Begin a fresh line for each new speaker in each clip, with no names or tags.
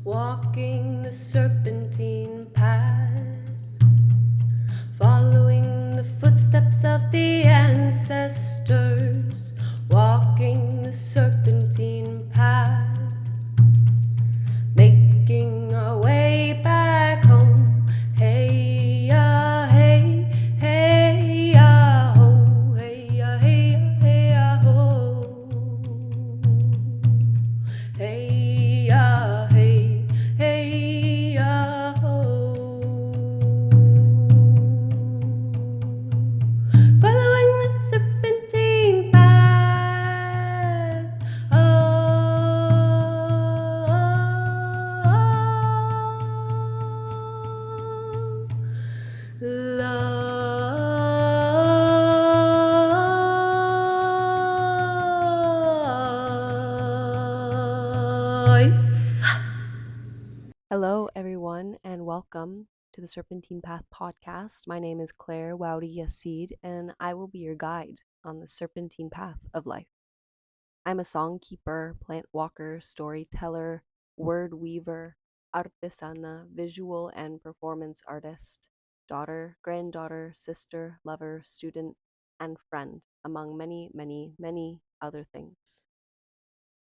walking the serpentine path, following the footsteps of the ancestors, walking the serpentine path, making our way back home. Hey ya, hey, hey ya, ho, hey ya, hey ya, hey ya, ho. Hey ya, hey, hey ya, ho. Following the serpentine path. Life.
Hello, everyone, and welcome to the Serpentine Path podcast. My name is Claire Wowdy Yassid, and I will be your guide on the serpentine path of life. I'm a songkeeper, plant walker, storyteller, word weaver, artesana, visual and performance artist, daughter, granddaughter, sister, lover, student, and friend, among many, many, many other things.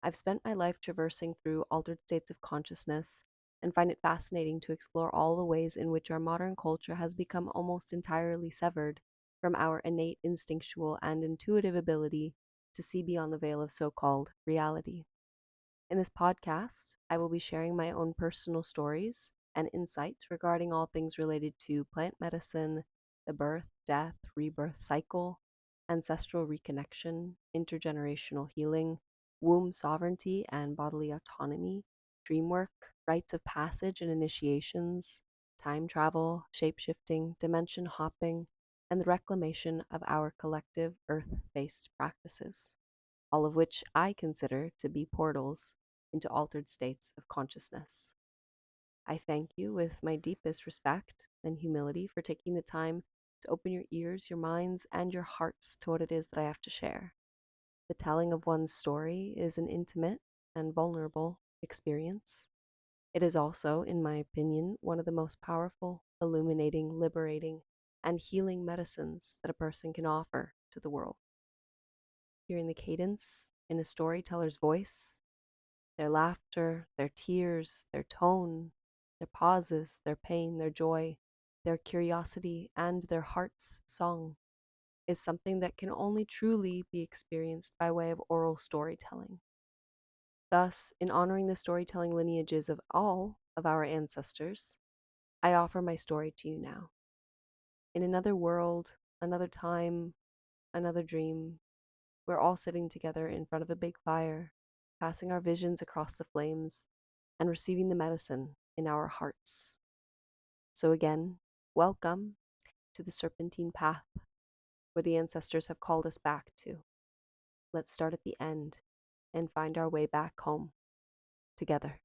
I've spent my life traversing through altered states of consciousness and find it fascinating to explore all the ways in which our modern culture has become almost entirely severed from our innate instinctual and intuitive ability to see beyond the veil of so called reality. In this podcast, I will be sharing my own personal stories and insights regarding all things related to plant medicine, the birth, death, rebirth cycle, ancestral reconnection, intergenerational healing, womb sovereignty and bodily autonomy, dream work, rites of passage and initiations, time travel, shape-shifting, dimension hopping, and the reclamation of our collective earth-based practices, all of which I consider to be portals into altered states of consciousness. I thank you with my deepest respect and humility for taking the time to open your ears, your minds, and your hearts to what it is that I have to share. The telling of one's story is an intimate and vulnerable experience. It is also, in my opinion, one of the most powerful, illuminating, liberating, and healing medicines that a person can offer to the world. Hearing the cadence in a storyteller's voice, their laughter, their tears, their tone, their pauses, their pain, their joy, their curiosity, and their heart's song is something that can only truly be experienced by way of oral storytelling. Thus, in honoring the storytelling lineages of all of our ancestors, I offer my story to you now. In another world, another time, another dream, we're all sitting together in front of a big fire, passing our visions across the flames and receiving the medicine in our hearts. So, again, welcome to the serpentine path where the ancestors have called us back to. Let's start at the end and find our way back home together.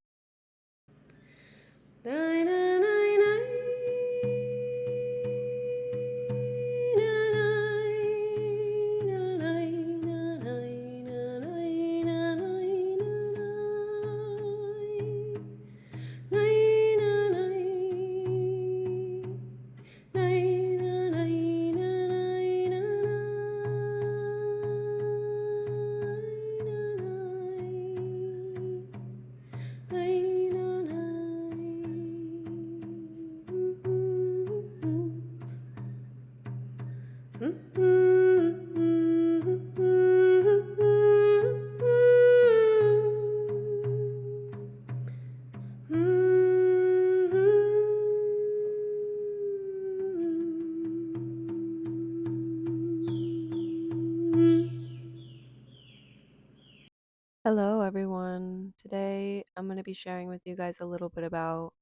Hello, everyone. Today I'm going to be sharing with you guys a little bit about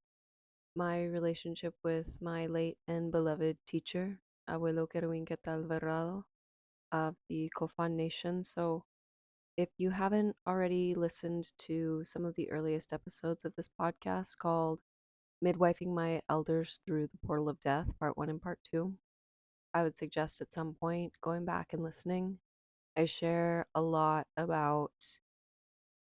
my relationship with my late and beloved teacher, Abuelo Querubín of the Kofan Nation. So, if you haven't already listened to some of the earliest episodes of this podcast called Midwifing My Elders Through the Portal of Death, Part 1 and Part 2, I would suggest at some point going back and listening. I share a lot about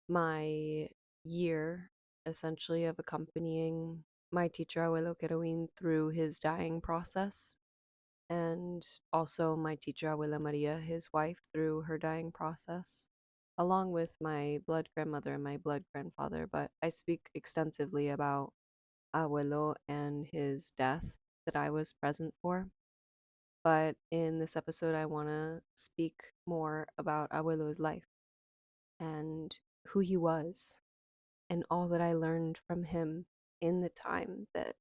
my year essentially of accompanying my teacher Abuelo Querubín through his dying process, and also my teacher Abuela Maria, his wife, through her dying process, along with my blood grandmother and my blood grandfather. But I speak extensively about Abuelo and his death that I was present for. But in this episode, I want to speak more about Abuelo's life and who he was and all that I learned from him in the time that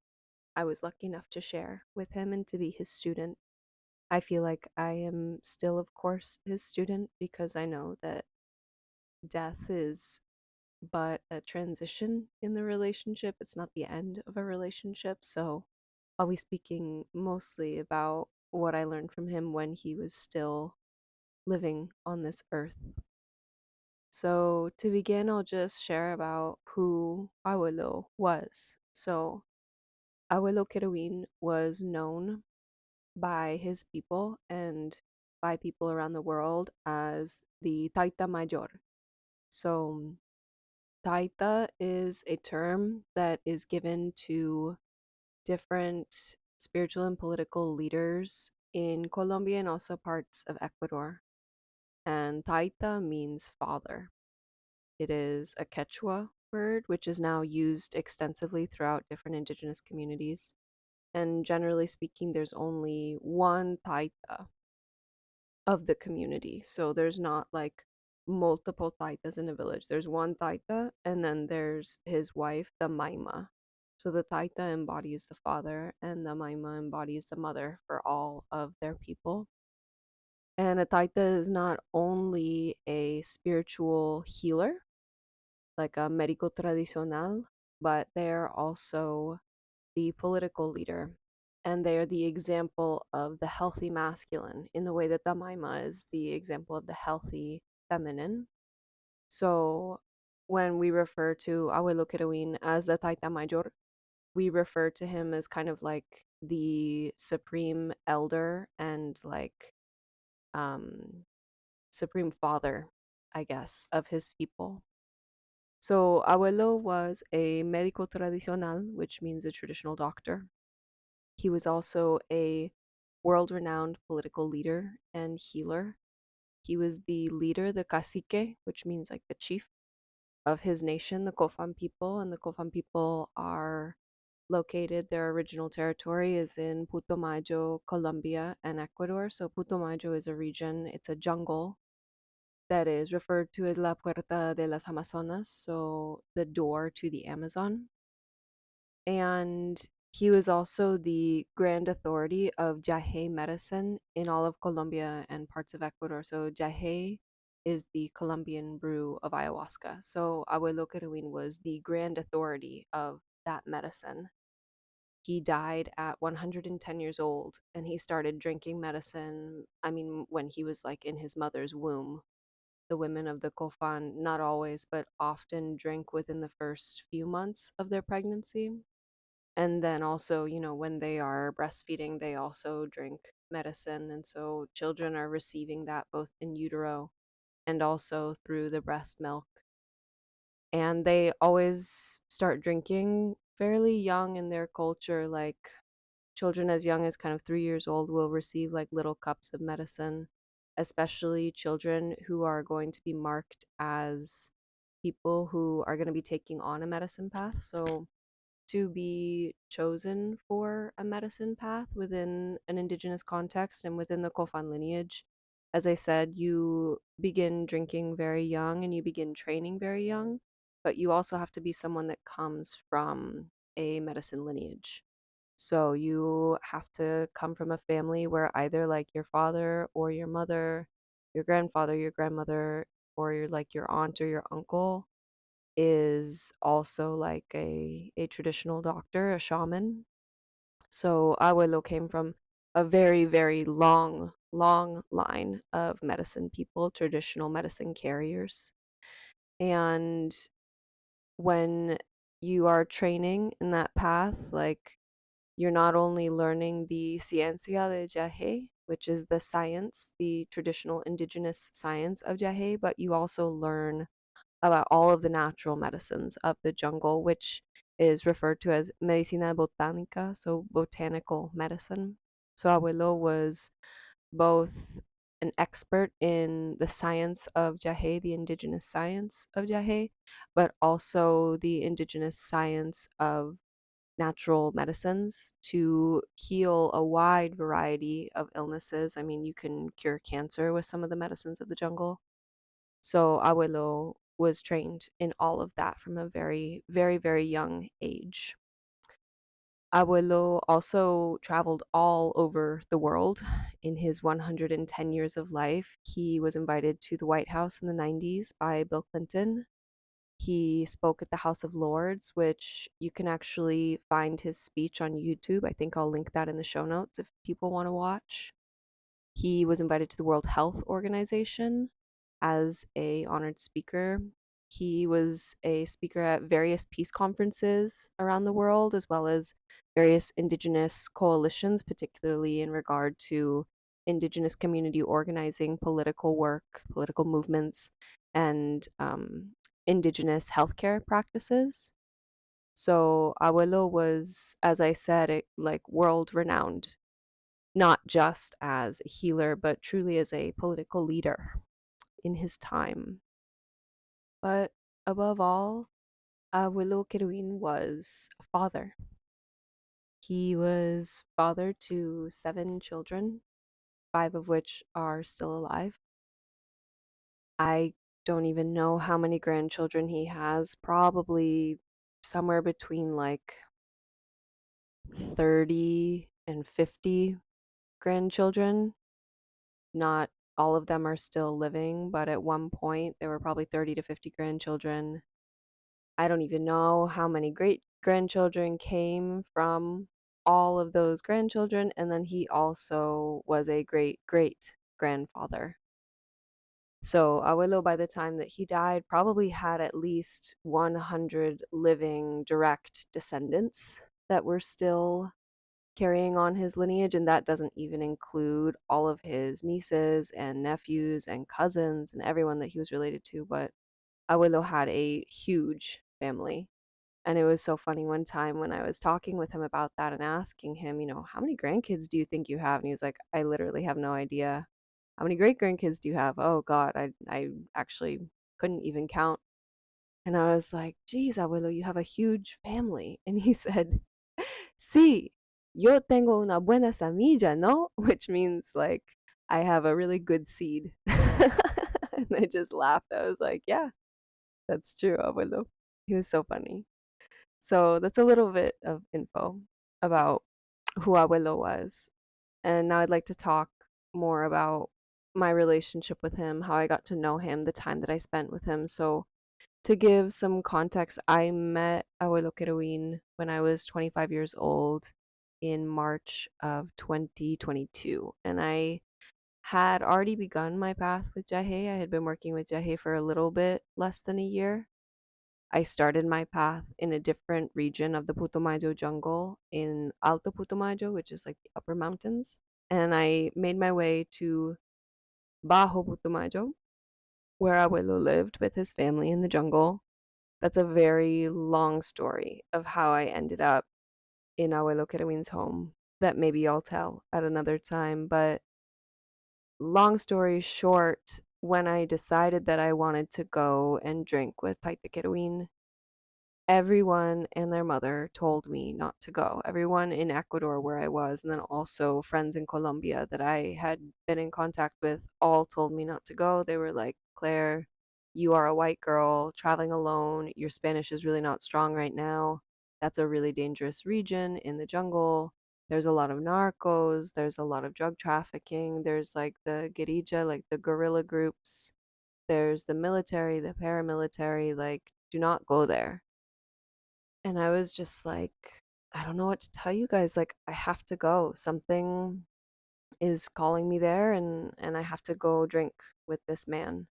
I was lucky enough to share with him and to be his student. I feel like I am still, of course, his student because I know that death is but a transition in the relationship. It's not the end of a relationship. So I'll be speaking mostly about what I learned from him when he was still living on this earth. So to begin, I'll just share about who Abuelo was. So Abuelo Querubín was known by his people and by people around the world as the Taita Mayor. So Taita is a term that is given to different spiritual and political leaders in Colombia and also parts of Ecuador. And Taita means father. It is a Quechua word, which is now used extensively throughout different indigenous communities. And generally speaking, there's only one Taita of the community. So there's not like multiple Taitas in a village. There's one Taita, and then there's his wife, the Maima. So the Taita embodies the father, and the Maima embodies the mother for all of their people. And a Taita is not only a spiritual healer, like a médico tradicional, but they're also the political leader. And they're the example of the healthy masculine in the way that the Maima is the example of the healthy feminine. So when we refer to Abuelo Querubín as the Taita Mayor, we refer to him as kind of like the supreme elder and like um, supreme father, I guess, of his people. So Abuelo was a médico tradicional, which means a traditional doctor. He was also a world renowned political leader and healer. He was the leader, the cacique, which means like the chief of his nation, the Kofan people. And the Kofan people are located, their original territory is in Putumayo, Colombia, and Ecuador. So Putumayo is a region, it's a jungle that is referred to as La Puerta de las Amazonas, so the door to the Amazon. And he was also the grand authority of Jahe medicine in all of Colombia and parts of Ecuador. So Jahe is the Colombian brew of ayahuasca. So Abuelo Querubín was the grand authority of that medicine. He died at 110 years old and he started drinking medicine. I mean, when he was like in his mother's womb. The women of the Kofan, not always, but often drink within the first few months of their pregnancy. And then also, when they are breastfeeding, they also drink medicine. And so children are receiving that both in utero and also through the breast milk. And they always start drinking fairly young in their culture, like children as young as kind of 3 years old will receive like little cups of medicine, especially children who are going to be marked as people who are going to be taking on a medicine path. So to be chosen for a medicine path within an indigenous context and within the Kofan lineage, as I said, you begin drinking very young and you begin training very young, but you also have to be someone that comes from a medicine lineage. So you have to come from a family where either like your father or your mother, your grandfather, your grandmother, or your aunt or your uncle is also like a traditional doctor, a shaman. So Abuelo came from a very, very long, long line of medicine people, traditional medicine carriers. And when you are training in that path, like you're not only learning the ciencia de Jahe, which is the science, the traditional indigenous science of Jahe, but you also learn about all of the natural medicines of the jungle, which is referred to as medicina botánica, so botanical medicine. So Abuelo was both an expert in the science of Jahe, the indigenous science of Jahe, but also the indigenous science of natural medicines to heal a wide variety of illnesses. I mean, you can cure cancer with some of the medicines of the jungle. So Abuelo was trained in all of that from a very, very, very young age. Abuelo also traveled all over the world in his 110 years of life. He was invited to the White House in the 90s by Bill Clinton. He spoke at the House of Lords, which you can actually find his speech on YouTube. I think I'll link that in the show notes if people want to watch. He was invited to the World Health Organization as a honored speaker. He was a speaker at various peace conferences around the world, as well as various indigenous coalitions, particularly in regard to indigenous community organizing, political work, political movements, and indigenous healthcare practices. So Abuelo was, as I said, like world renowned, not just as a healer, but truly as a political leader in his time. But above all, Abuelo Querubín was a father. He was father to 7 children, 5 of which are still alive. I don't even know how many grandchildren he has, probably somewhere between like 30 and 50 grandchildren. Not all of them are still living, but at one point there were probably 30 to 50 grandchildren. I don't even know how many great grandchildren came from all of those grandchildren. And then he also was a great great grandfather. So Abuelo, by the time that he died, probably had at least 100 living direct descendants that were still carrying on his lineage. And that doesn't even include all of his nieces and nephews and cousins and everyone that he was related to. But Abuelo had a huge family. And it was so funny one time when I was talking with him about that and asking him, how many grandkids do you think you have? And he was like, I literally have no idea. How many great grandkids do you have? Oh God, I actually couldn't even count. And I was like, geez, abuelo, you have a huge family. And he said, sí, yo tengo una buena semilla, ¿no? Which means like, I have a really good seed. And I just laughed. I was like, yeah, that's true, abuelo. He was so funny. So that's a little bit of info about who Abuelo was. And now I'd like to talk more about my relationship with him, how I got to know him, the time that I spent with him. So, to give some context, I met Abuelo Querubín when I was 25 years old in March of 2022. And I had already begun my path with Jahe. I had been working with Jahe for a little bit less than a year. I started my path in a different region of the Putumayo jungle in Alto Putumayo, which is like the upper mountains. And I made my way to Bajo Putumayo, where Abuelo lived with his family in the jungle. That's a very long story of how I ended up in Abuelo Kerwin's home that maybe I'll tell at another time. But long story short, when I decided that I wanted to go and drink with Paita Kerwin, everyone and their mother told me not to go. Everyone in Ecuador, where I was, and then also friends in Colombia that I had been in contact with, all told me not to go. They were like, Claire, you are a white girl traveling alone. Your Spanish is really not strong right now. That's a really dangerous region in the jungle. There's a lot of narcos, there's a lot of drug trafficking, there's like the guerrilla, like the guerrilla groups, there's the military, the paramilitary. Like, do not go there. And I was just like, I don't know what to tell you guys. Like, I have to go. Something is calling me there, and I have to go drink with this man.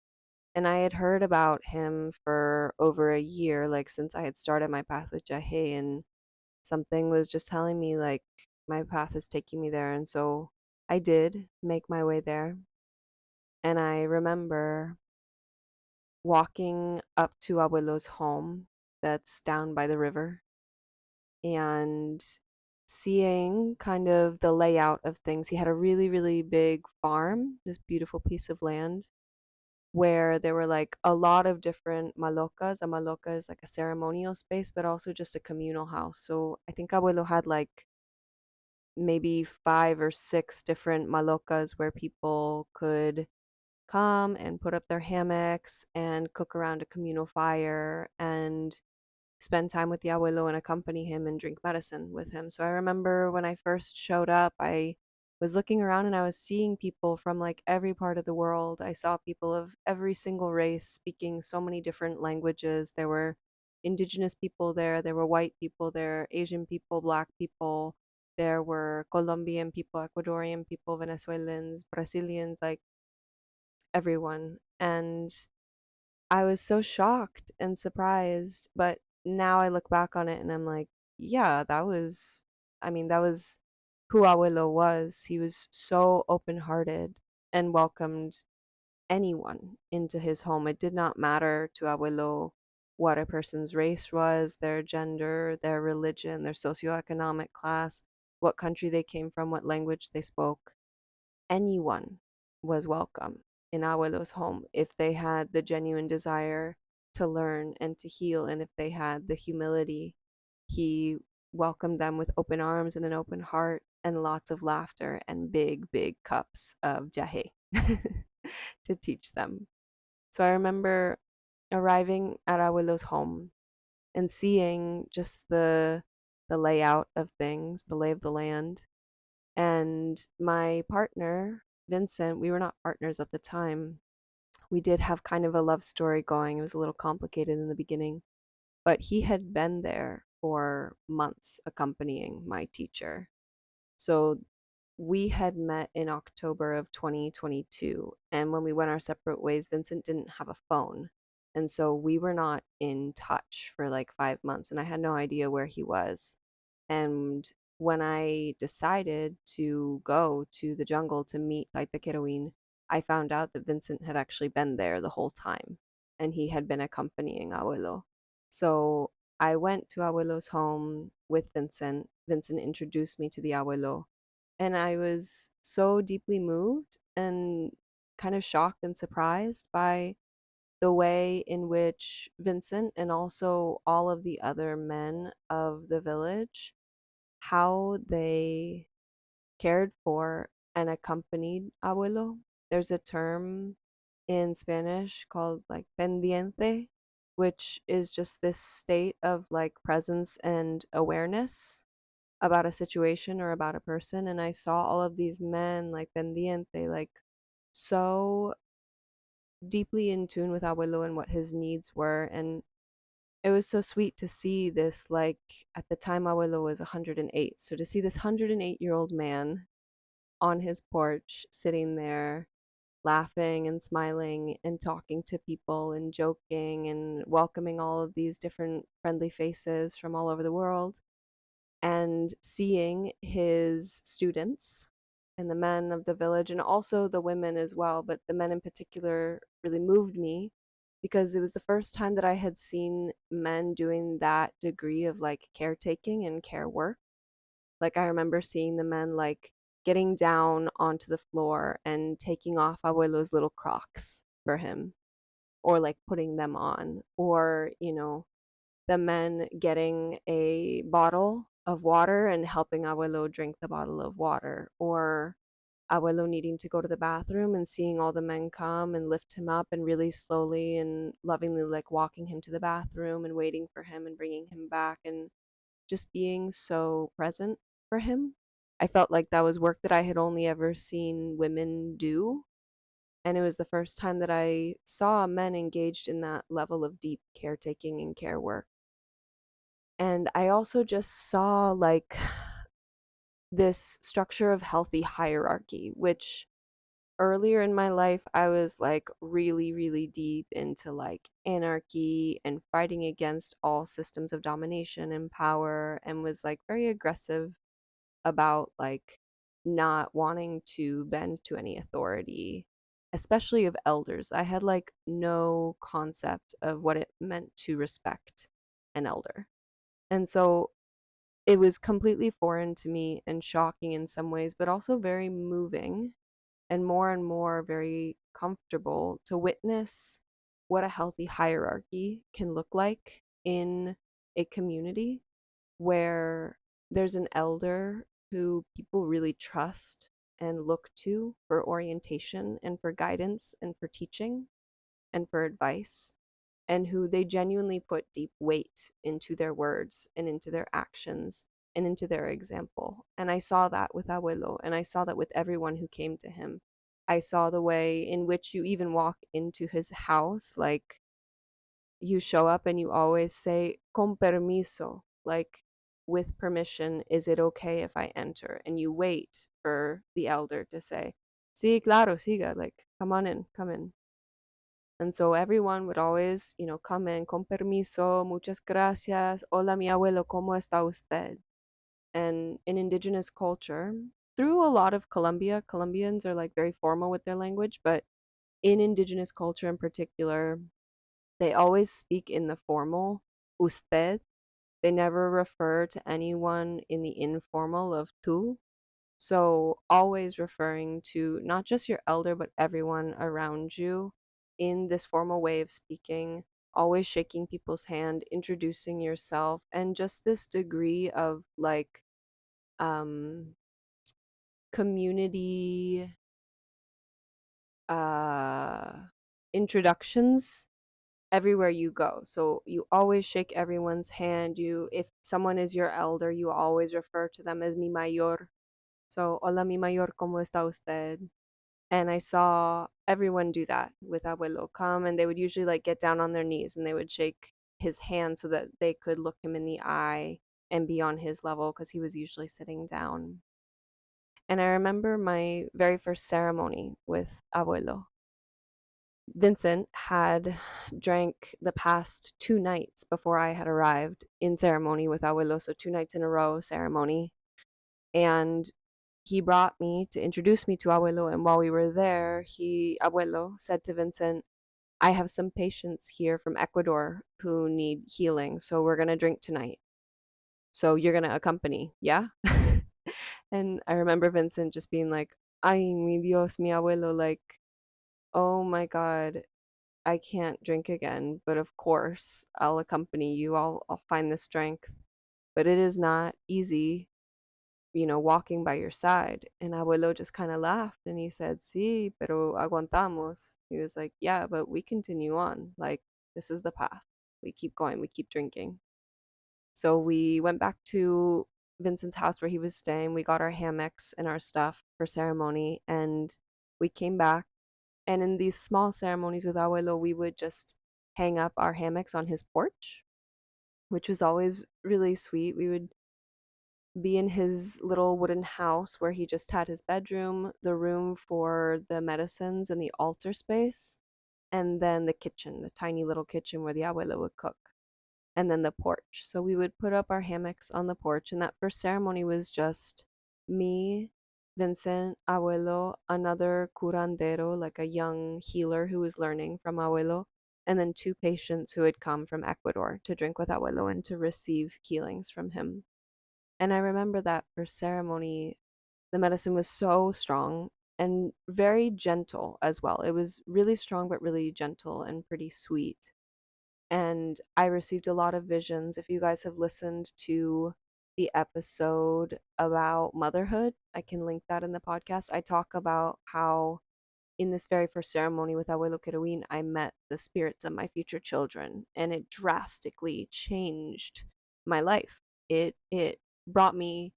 And I had heard about him for over a year, like since I had started my path with Jahe, and something was just telling me like my path is taking me there. And so I did make my way there. And I remember walking up to Abuelo's home that's down by the river and seeing kind of the layout of things. He had a really, really big farm, this beautiful piece of land where there were like a lot of different malokas. A maloka is like a ceremonial space, but also just a communal house. So I think Abuelo had like maybe 5 or 6 different malokas where people could come and put up their hammocks and cook around a communal fire and spend time with the abuelo and accompany him and drink medicine with him. So I remember when I first showed up, I was looking around and I was seeing people from like every part of the world. I saw people of every single race speaking so many different languages. There were indigenous people there were white people there, Asian people, black people. There were Colombian people, Ecuadorian people, Venezuelans, Brazilians, like everyone. And I was so shocked and surprised, but now I look back on it and I'm like, yeah, that was who Abuelo was. He was so open hearted and welcomed anyone into his home. It did not matter to Abuelo what a person's race was, their gender, their religion, their socioeconomic class, what country they came from, what language they spoke. Anyone was welcome in Abuelo's home if they had the genuine desire to learn and to heal, and if they had the humility. He welcomed them with open arms and an open heart and lots of laughter and big, big cups of jahe to teach them. So I remember arriving at Abuelo's home and seeing just the layout of things, the lay of the land, and my partner, Vincent, we were not partners at the time. We did have kind of a love story going. It was a little complicated in the beginning, but he had been there for months accompanying my teacher. So we had met in October of 2022. And when we went our separate ways, Vincent didn't have a phone. And so we were not in touch for like 5 months, and I had no idea where he was. And when I decided to go to the jungle to meet like the Querubín, I found out that Vincent had actually been there the whole time and he had been accompanying Abuelo. So I went to Abuelo's home with Vincent. Vincent introduced me to the Abuelo, and I was so deeply moved and kind of shocked and surprised by the way in which Vincent and also all of the other men of the village, how they cared for and accompanied abuelo. There's a term in Spanish called like pendiente, which is just this state of like presence and awareness about a situation or about a person. And I saw all of these men like pendiente, like so deeply in tune with abuelo and what his needs were. And it was so sweet to see this, like at the time abuelo was 108, so to see this 108-year-old man on his porch sitting there laughing and smiling and talking to people and joking and welcoming all of these different friendly faces from all over the world, and seeing his students and the men of the village and also the women as well, but the men in particular really moved me because it was the first time that I had seen men doing that degree of like caretaking and care work. Like I remember seeing the men like getting down onto the floor and taking off Abuelo's little Crocs for him, or like putting them on, or the men getting a bottle of water and helping Abuelo drink the bottle of water, or Abuelo needing to go to the bathroom and seeing all the men come and lift him up and really slowly and lovingly like walking him to the bathroom and waiting for him and bringing him back and just being so present for him. I felt like that was work that I had only ever seen women do. And it was the first time that I saw men engaged in that level of deep caretaking and care work. And I also just saw like this structure of healthy hierarchy, which earlier in my life I was like really, really deep into like anarchy and fighting against all systems of domination and power, and was like very aggressive about like not wanting to bend to any authority especially of elders. I had like no concept of what it meant to respect an elder. And so it was completely foreign to me and shocking in some ways, but also very moving and more very comfortable to witness what a healthy hierarchy can look like in a community where there's an elder who people really trust and look to for orientation and for guidance and for teaching and for advice, and who they genuinely put deep weight into their words and into their actions and into their example. And I saw that with Abuelo, and I saw that with everyone who came to him. I saw the way in which you even walk into his house, like you show up and you always say, con permiso, like with permission, is it okay if I enter? And you wait for the elder to say, sí, claro, siga, like, come on in, come in. And so everyone would always, come in, con permiso, muchas gracias, hola mi abuelo, ¿cómo está usted? And in indigenous culture, through a lot of Colombia, Colombians are like very formal with their language, but in indigenous culture in particular, they always speak in the formal, usted. They never refer to anyone in the informal of tú. So, always referring to not just your elder, but everyone around you in this formal way of speaking, always shaking people's hand, introducing yourself, and just this degree of like um, community uh, introductions everywhere you go. So you always shake everyone's hand. If someone is your elder, you always refer to them as mi mayor. So, hola mi mayor, ¿cómo está usted? And I saw everyone do that with Abuelo come, and they would usually like get down on their knees and they would shake his hand so that they could look him in the eye and be on his level because he was usually sitting down. And I remember my very first ceremony with Abuelo. Vincent had drank the past 2 nights before I had arrived in ceremony with Abuelo, so 2 nights in a row ceremony. And he brought me to introduce me to Abuelo, and while we were there, Abuelo said to Vincent, I have some patients here from Ecuador who need healing, so we're gonna drink tonight. So you're gonna accompany, yeah? And I remember Vincent just being like, Ay, mi Dios, mi abuelo, like, oh my God, I can't drink again, but of course I'll accompany you. I'll find the strength. But it is not easy, walking by your side. And Abuelo just kind of laughed and he said, Sí, pero aguantamos. He was like, Yeah, but we continue on. Like, this is the path. We keep going, we keep drinking. So we went back to Vincent's house where he was staying. We got our hammocks and our stuff for ceremony, and we came back. And in these small ceremonies with Abuelo, we would just hang up our hammocks on his porch, which was always really sweet. We would be in his little wooden house where he just had his bedroom, the room for the medicines, and the altar space, and then the kitchen, the tiny little kitchen where the abuelo would cook, and then the porch. So we would put up our hammocks on the porch, and that first ceremony was just me, Vincent, abuelo, another curandero, like a young healer who was learning from abuelo, and then two patients who had come from Ecuador to drink with abuelo and to receive healings from him. And I remember that first ceremony, the medicine was so strong and very gentle as well. It was really strong, but really gentle and pretty sweet. And I received a lot of visions. If you guys have listened to the episode about motherhood, I can link that in the podcast. I talk about how in this very first ceremony with Abuelo Querubín, I met the spirits of my future children, and it drastically changed my life. It brought me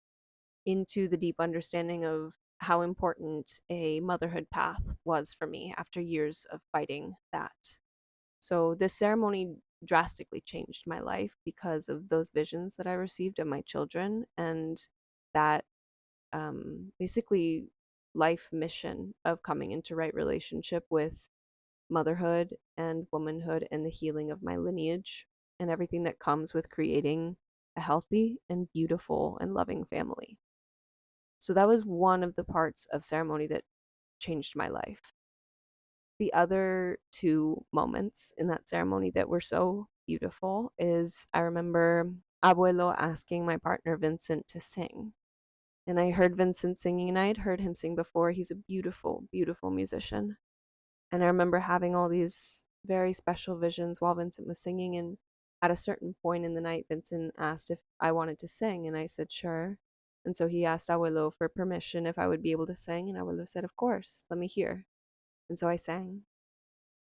into the deep understanding of how important a motherhood path was for me after years of fighting that. So this ceremony drastically changed my life because of those visions that I received of my children and that basically life mission of coming into right relationship with motherhood and womanhood and the healing of my lineage and everything that comes with creating a healthy and beautiful and loving family. So that was one of the parts of ceremony that changed my life. The other two moments in that ceremony that were so beautiful is I remember Abuelo asking my partner Vincent to sing. And I heard Vincent singing, and I had heard him sing before. He's a beautiful, beautiful musician. And I remember having all these very special visions while Vincent was singing. And at a certain point in the night, Vincent asked if I wanted to sing, and I said, sure. And so he asked Abuelo for permission if I would be able to sing, and Abuelo said, of course, let me hear. And so I sang.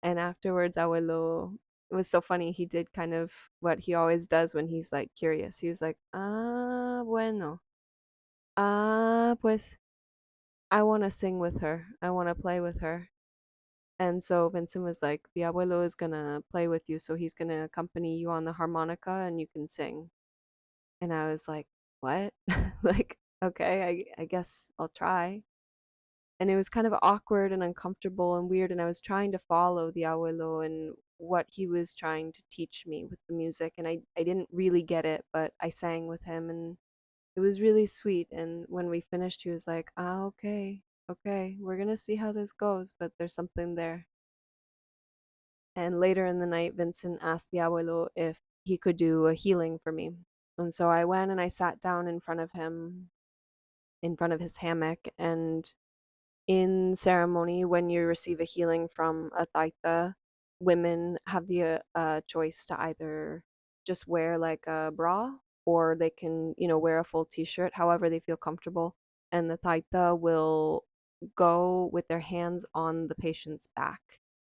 And afterwards, Abuelo, it was so funny. He did kind of what he always does when he's like curious. He was like, ah, bueno. Ah, pues I want to sing with her. I want to play with her. And so Vincent was like, the abuelo is going to play with you. So he's going to accompany you on the harmonica and you can sing. And I was like, what? Like, okay, I guess I'll try. And it was kind of awkward and uncomfortable and weird. And I was trying to follow the abuelo and what he was trying to teach me with the music. And I didn't really get it, but I sang with him and it was really sweet. And when we finished, he was like, ah, okay, okay, we're going to see how this goes, but there's something there. And later in the night, Vincent asked the abuelo if he could do a healing for me. And so I went and I sat down in front of him, in front of his hammock, and in ceremony, when you receive a healing from a taita, women have the choice to either just wear like a bra or they can, wear a full t-shirt, however they feel comfortable. And the taita will go with their hands on the patient's back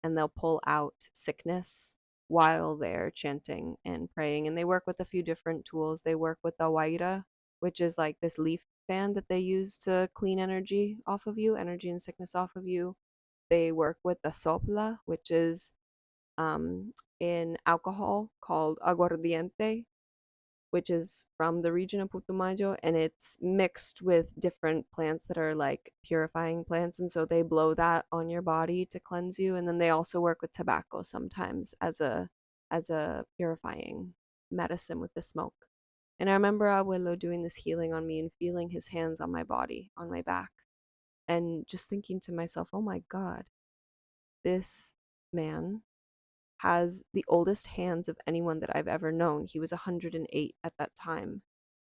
and they'll pull out sickness while they're chanting and praying. And they work with a few different tools. They work with the waira, which is like this leaf fan that they use to clean energy off of you, energy and sickness off of you. They work with the sopla, which is in alcohol called aguardiente, which is from the region of Putumayo, and it's mixed with different plants that are like purifying plants, and so they blow that on your body to cleanse you. And then they also work with tobacco sometimes as a purifying medicine with the smoke. And I remember Abuelo doing this healing on me and feeling his hands on my body, on my back, and just thinking to myself, oh my God, this man has the oldest hands of anyone that I've ever known. He was 108 at that time.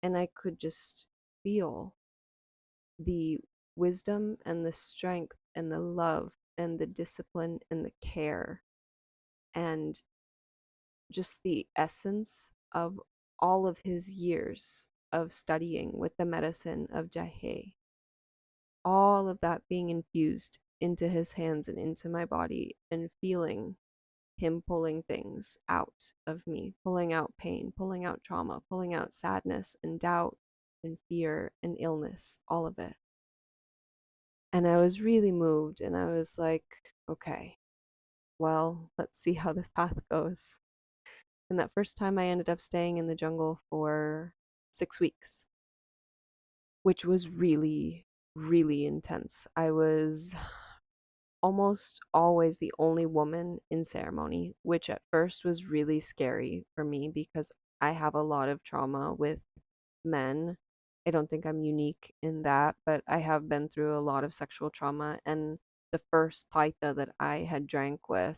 And I could just feel the wisdom and the strength and the love and the discipline and the care and just the essence of all of his years of studying with the medicine of Jahe, all of that being infused into his hands and into my body, and feeling him pulling things out of me, pulling out pain, pulling out trauma, pulling out sadness and doubt and fear and illness, all of it. And I was really moved and I was like, okay, well, let's see how this path goes. And that first time I ended up staying in the jungle for 6 weeks, which was really, really intense. I was almost always the only woman in ceremony, which at first was really scary for me because I have a lot of trauma with men. I don't think I'm unique in that, but I have been through a lot of sexual trauma. And the first taita that I had drank with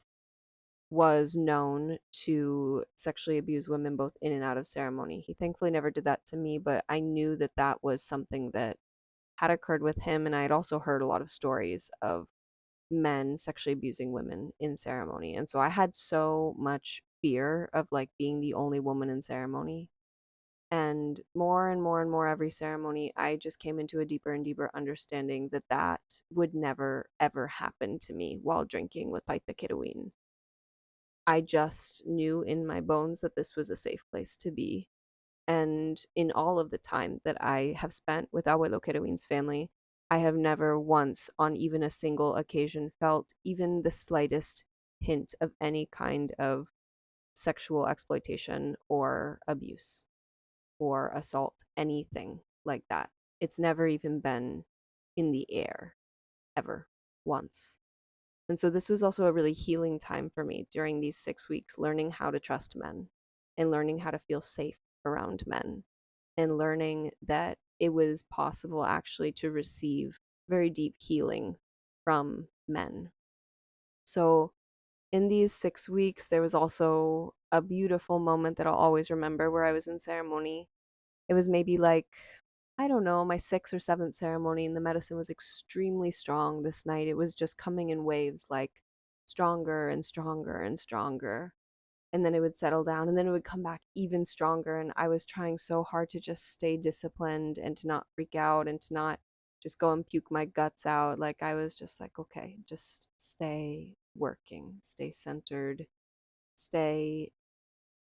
was known to sexually abuse women both in and out of ceremony. He thankfully never did that to me, but I knew that that was something that had occurred with him. And I had also heard a lot of stories of men sexually abusing women in ceremony. And so I had so much fear of like being the only woman in ceremony. And more and more and more every ceremony, I just came into a deeper and deeper understanding that that would never, ever happen to me while drinking with Taita Querubín. I just knew in my bones that this was a safe place to be. And in all of the time that I have spent with Abuelo Querubín's family, I have never once, on even a single occasion, felt even the slightest hint of any kind of sexual exploitation or abuse or assault, anything like that. It's never even been in the air, ever, once. And so this was also a really healing time for me during these 6 weeks, learning how to trust men and learning how to feel safe around men and learning that it was possible actually to receive very deep healing from men. So in these 6 weeks, there was also a beautiful moment that I'll always remember where I was in ceremony. It was maybe like, I don't know, my sixth or seventh ceremony, and the medicine was extremely strong this night. It was just coming in waves, like stronger and stronger and stronger. And then it would settle down, and then it would come back even stronger. And I was trying so hard to just stay disciplined and to not freak out and to not just go and puke my guts out. Like, I was just like, okay, just stay working, stay centered, stay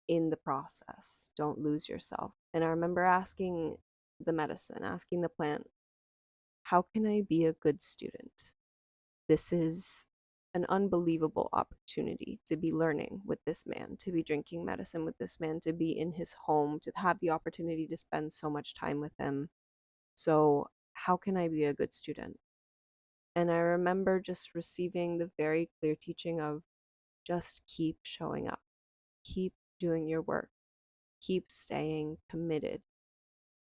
in the process. Don't lose yourself. And I remember asking the medicine, asking the plant, how can I be a good student? This is an unbelievable opportunity to be learning with this man, to be drinking medicine with this man, to be in his home, to have the opportunity to spend so much time with him. So, how can I be a good student? And I remember just receiving the very clear teaching of just keep showing up, keep doing your work, keep staying committed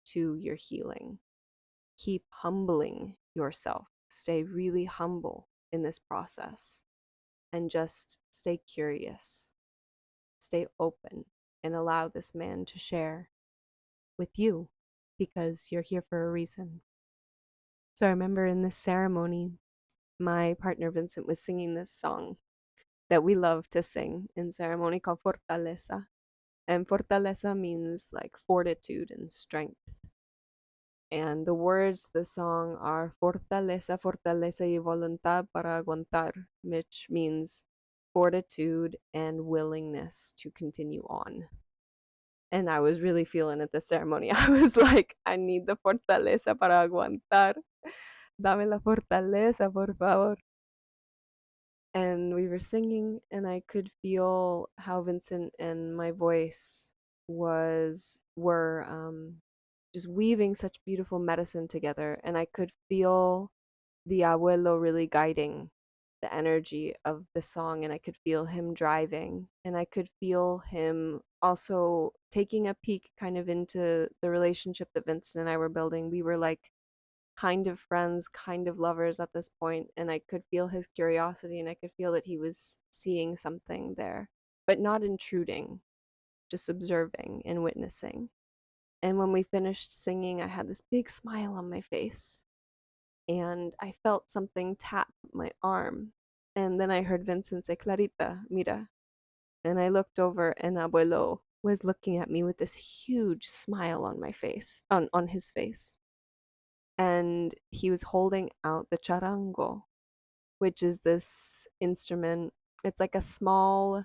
to your healing, keep humbling yourself, stay really humble in this process, and just stay curious, stay open, and allow this man to share with you because you're here for a reason. So I remember in this ceremony, my partner Vincent was singing this song that we love to sing in ceremony called Fortaleza. And Fortaleza means like fortitude and strength. And the words of the song are Fortaleza, fortaleza y voluntad para aguantar, which means fortitude and willingness to continue on. And I was really feeling at the ceremony. I was like, I need the fortaleza para aguantar. Dame la fortaleza, por favor. And we were singing, and I could feel how Vincent and my voice were just weaving such beautiful medicine together, and I could feel the abuelo really guiding the energy of the song, and I could feel him driving, and I could feel him also taking a peek kind of into the relationship that Vincent and I were building. We were like kind of friends, kind of lovers at this point, and I could feel his curiosity, and I could feel that he was seeing something there, but not intruding, just observing and witnessing. And when we finished singing, I had this big smile on my face, and I felt something tap my arm. And then I heard Vincent say, Clarita, mira. And I looked over, and Abuelo was looking at me with this huge smile on my face, on his face. And he was holding out the charango, which is this instrument. It's like a small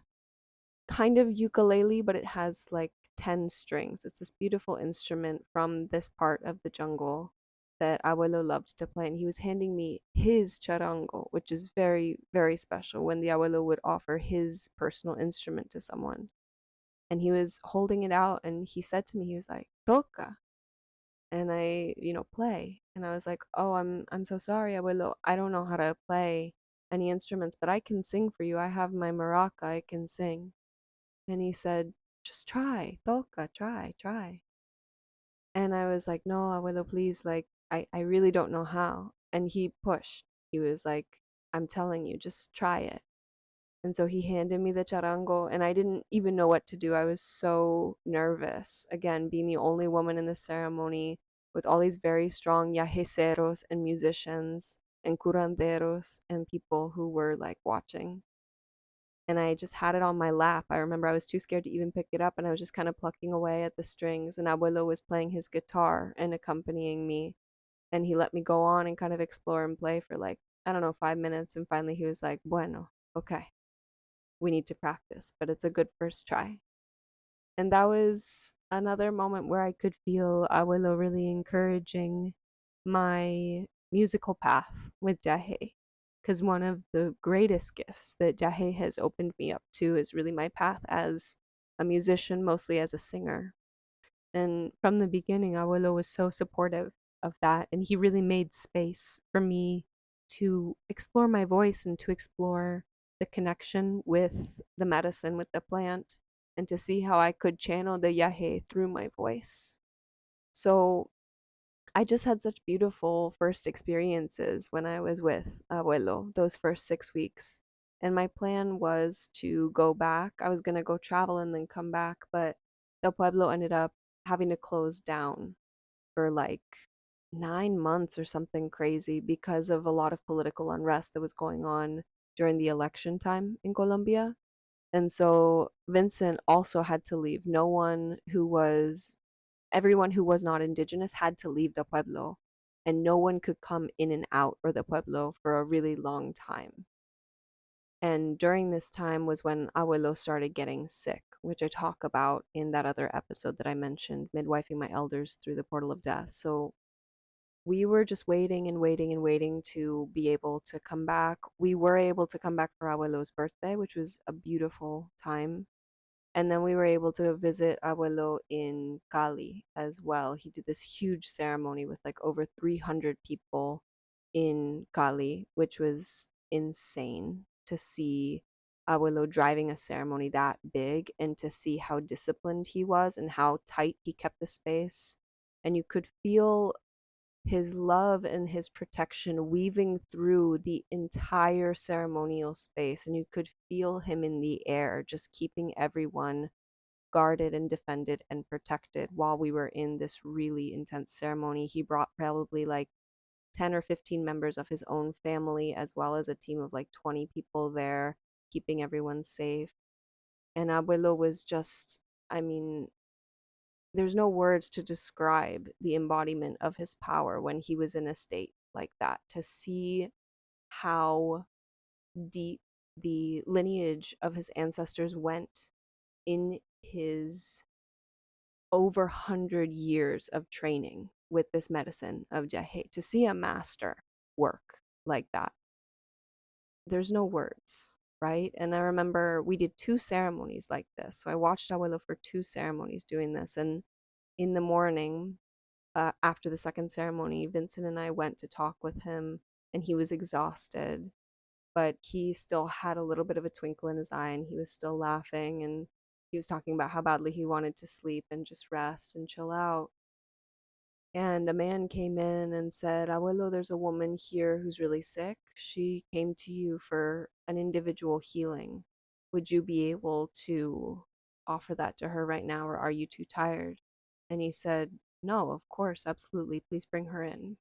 kind of ukulele, but it has like 10 strings. It's this beautiful instrument from this part of the jungle that Abuelo loved to play. And he was handing me his charango, which is very, very special when the Abuelo would offer his personal instrument to someone. And he was holding it out, and he said to me, he was like, Toca. And I, play. And I was like, "Oh, I'm so sorry, abuelo. I don't know how to play any instruments, but I can sing for you. I have my maraca. I can sing." And he said, "Just try, toca, try, try." And I was like, "No, abuelo, please. Like, I really don't know how." And he pushed. He was like, "I'm telling you, just try it." And so he handed me the charango, and I didn't even know what to do. I was so nervous. Again, being the only woman in the ceremony with all these very strong yajiceros and musicians and curanderos and people who were like watching. And I just had it on my lap. I remember I was too scared to even pick it up, and I was just kind of plucking away at the strings. And Abuelo was playing his guitar and accompanying me. And he let me go on and kind of explore and play for like, I don't know, 5 minutes. And finally he was like, Bueno, okay, we need to practice, but it's a good first try. And that was another moment where I could feel Abuelo really encouraging my musical path with Jahe. Because one of the greatest gifts that Jahe has opened me up to is really my path as a musician, mostly as a singer. And from the beginning, Abuelo was so supportive of that. And he really made space for me to explore my voice and to explore the connection with the medicine, with the plant, and to see how I could channel the yahe through my voice. So I just had such beautiful first experiences when I was with Abuelo, those first 6 weeks. And my plan was to go back. I was going to go travel and then come back, but the pueblo ended up having to close down for like 9 months or something crazy because of a lot of political unrest that was going on during the election time in Colombia. And so Vincent also had to leave. Everyone who was not indigenous had to leave the pueblo, and no one could come in and out or the pueblo for a really long time. And during this time was when Abuelo started getting sick, which I talk about in that other episode that I mentioned, midwifing my elders through the portal of death. So we were just waiting and waiting and waiting to be able to come back. We were able to come back for Abuelo's birthday, which was a beautiful time. And then we were able to visit Abuelo in Cali as well. He did this huge ceremony with like over 300 people in Cali, which was insane to see Abuelo driving a ceremony that big and to see how disciplined he was and how tight he kept the space. And you could feel his love and his protection weaving through the entire ceremonial space. And you could feel him in the air, just keeping everyone guarded and defended and protected while we were in this really intense ceremony. He brought probably like 10 or 15 members of his own family, as well as a team of like 20 people there, keeping everyone safe. And Abuelo was just, I mean, there's no words to describe the embodiment of his power when he was in a state like that. To see how deep the lineage of his ancestors went in his over 100 years of training with this medicine of Jahe, to see a master work like that, there's no words, right? And I remember we did two ceremonies like this. So I watched Abuelo for two ceremonies doing this. And in the morning, after the second ceremony, Vincent and I went to talk with him, and he was exhausted, but he still had a little bit of a twinkle in his eye, and he was still laughing, and he was talking about how badly he wanted to sleep and just rest and chill out. And a man came in and said, Abuelo, there's a woman here who's really sick. She came to you for an individual healing. Would you be able to offer that to her right now, or are you too tired? And he said, no, of course, absolutely. Please bring her in.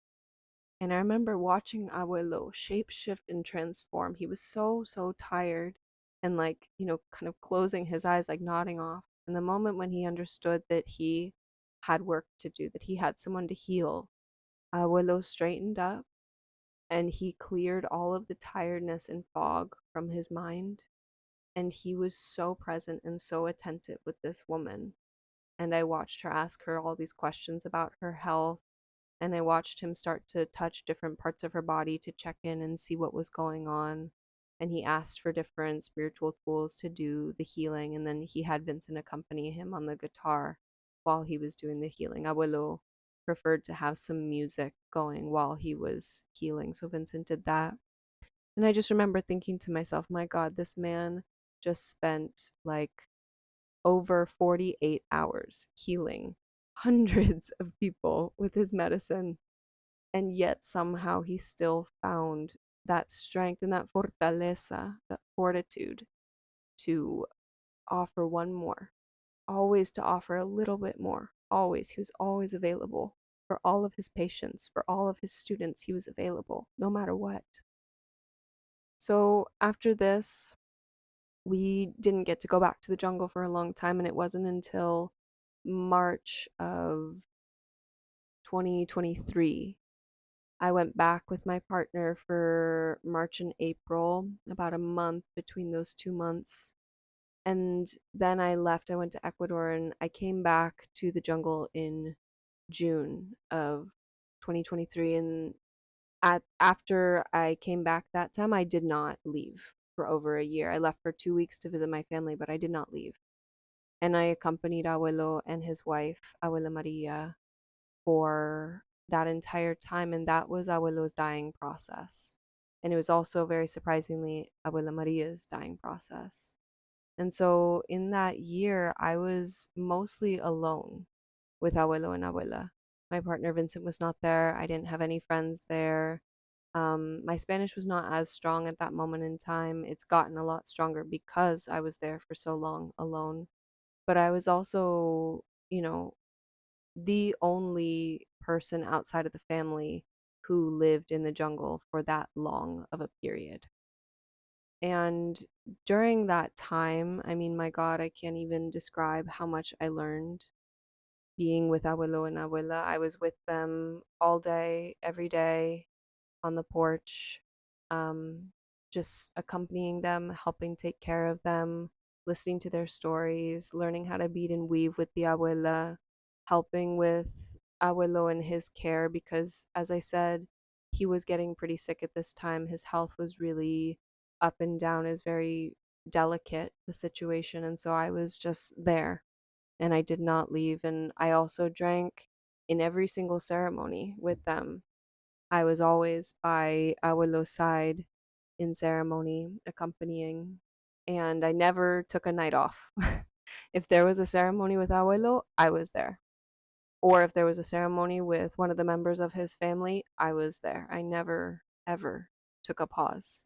And I remember watching Abuelo shapeshift and transform. He was so tired and, like, kind of closing his eyes, like nodding off. And the moment when he understood that he had work to do, that he had someone to heal, Abuelo straightened up and he cleared all of the tiredness and fog from his mind. And he was so present and so attentive with this woman. And I watched her ask her all these questions about her health, and I watched him start to touch different parts of her body to check in and see what was going on. And he asked for different spiritual tools to do the healing. And then he had Vincent accompany him on the guitar while he was doing the healing. Abuelo preferred to have some music going while he was healing. So Vincent did that. And I just remember thinking to myself, my God, this man just spent like over 48 hours healing hundreds of people with his medicine, and yet somehow he still found that strength and that fortaleza, that fortitude to offer one more, always to offer a little bit more. Always. He was always available for all of his patients, for all of his students. He was available no matter what. So after this, we didn't get to go back to the jungle for a long time, and it wasn't until March of 2023 I went back with my partner for March and April, about a month between those 2 months. And then I left. I went to Ecuador, and I came back to the jungle in June of 2023. And after I came back that time, I did not leave for over a year. I left for 2 weeks to visit my family, but I did not leave. And I accompanied Abuelo and his wife, Abuela Maria, for that entire time. And that was Abuelo's dying process. And it was also, very surprisingly, Abuela Maria's dying process. And so in that year, I was mostly alone with Abuelo and Abuela. My partner Vincent was not there. I didn't have any friends there. My Spanish was not as strong at that moment in time. It's gotten a lot stronger because I was there for so long alone. But I was also, the only person outside of the family who lived in the jungle for that long of a period. And during that time, I mean, my God, I can't even describe how much I learned being with Abuelo and Abuela. I was with them all day, every day on the porch, um, just accompanying them, helping take care of them, listening to their stories, learning how to bead and weave with the abuela, helping with abuelo and his care because, as I said, he was getting pretty sick at this time. His health was really up and down, is very delicate, the situation. And so I was just there and I did not leave. And I also drank in every single ceremony with them. I was always by Abuelo's side in ceremony, accompanying, and I never took a night off. If there was a ceremony with Abuelo, I was there. Or if there was a ceremony with one of the members of his family, I was there. I never, ever took a pause.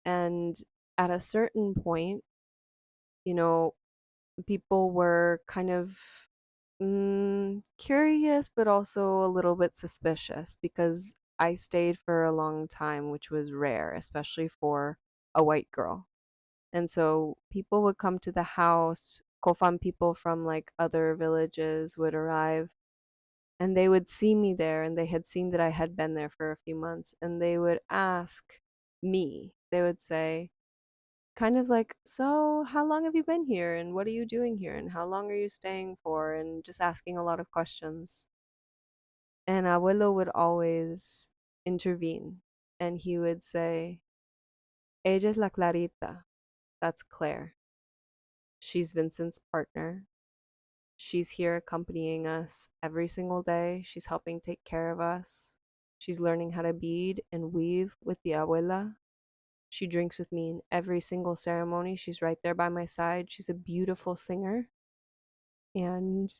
And at a certain point, you know, people were kind of curious, but also a little bit suspicious because I stayed for a long time, which was rare, especially for a white girl. And so people would come to the house, Kofan people from like other villages would arrive and they would see me there and they had seen that I had been there for a few months and they would ask me, they would say, kind of like, so how long have you been here and what are you doing here and how long are you staying for? And just asking a lot of questions. And Abuelo would always intervene and he would say, ella es la Clarita. That's Claire. She's Vincent's partner. She's here accompanying us every single day. She's helping take care of us. She's learning how to bead and weave with the abuela. She drinks with me in every single ceremony. She's right there by my side. She's a beautiful singer. And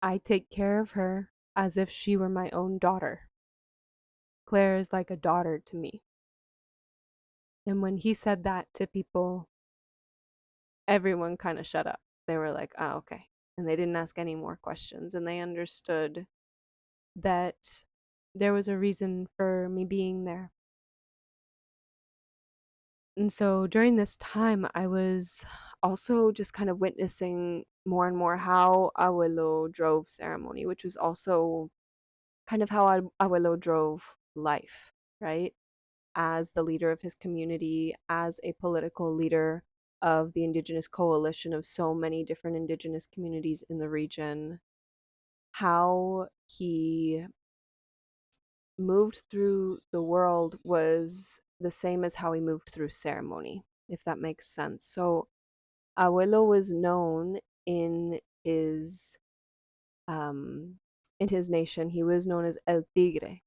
I take care of her as if she were my own daughter. Claire is like a daughter to me. And when he said that to people, everyone kind of shut up. They were like, oh, okay. And they didn't ask any more questions. And they understood that there was a reason for me being there. And so during this time, I was also just kind of witnessing more and more how Abuelo drove ceremony, which was also kind of how Abuelo drove life, right? As the leader of his community, as a political leader of the indigenous coalition of so many different indigenous communities in the region, how he moved through the world was the same as how he moved through ceremony, if that makes sense. So Abuelo was known in his um in his nation. He was known as El Tigre.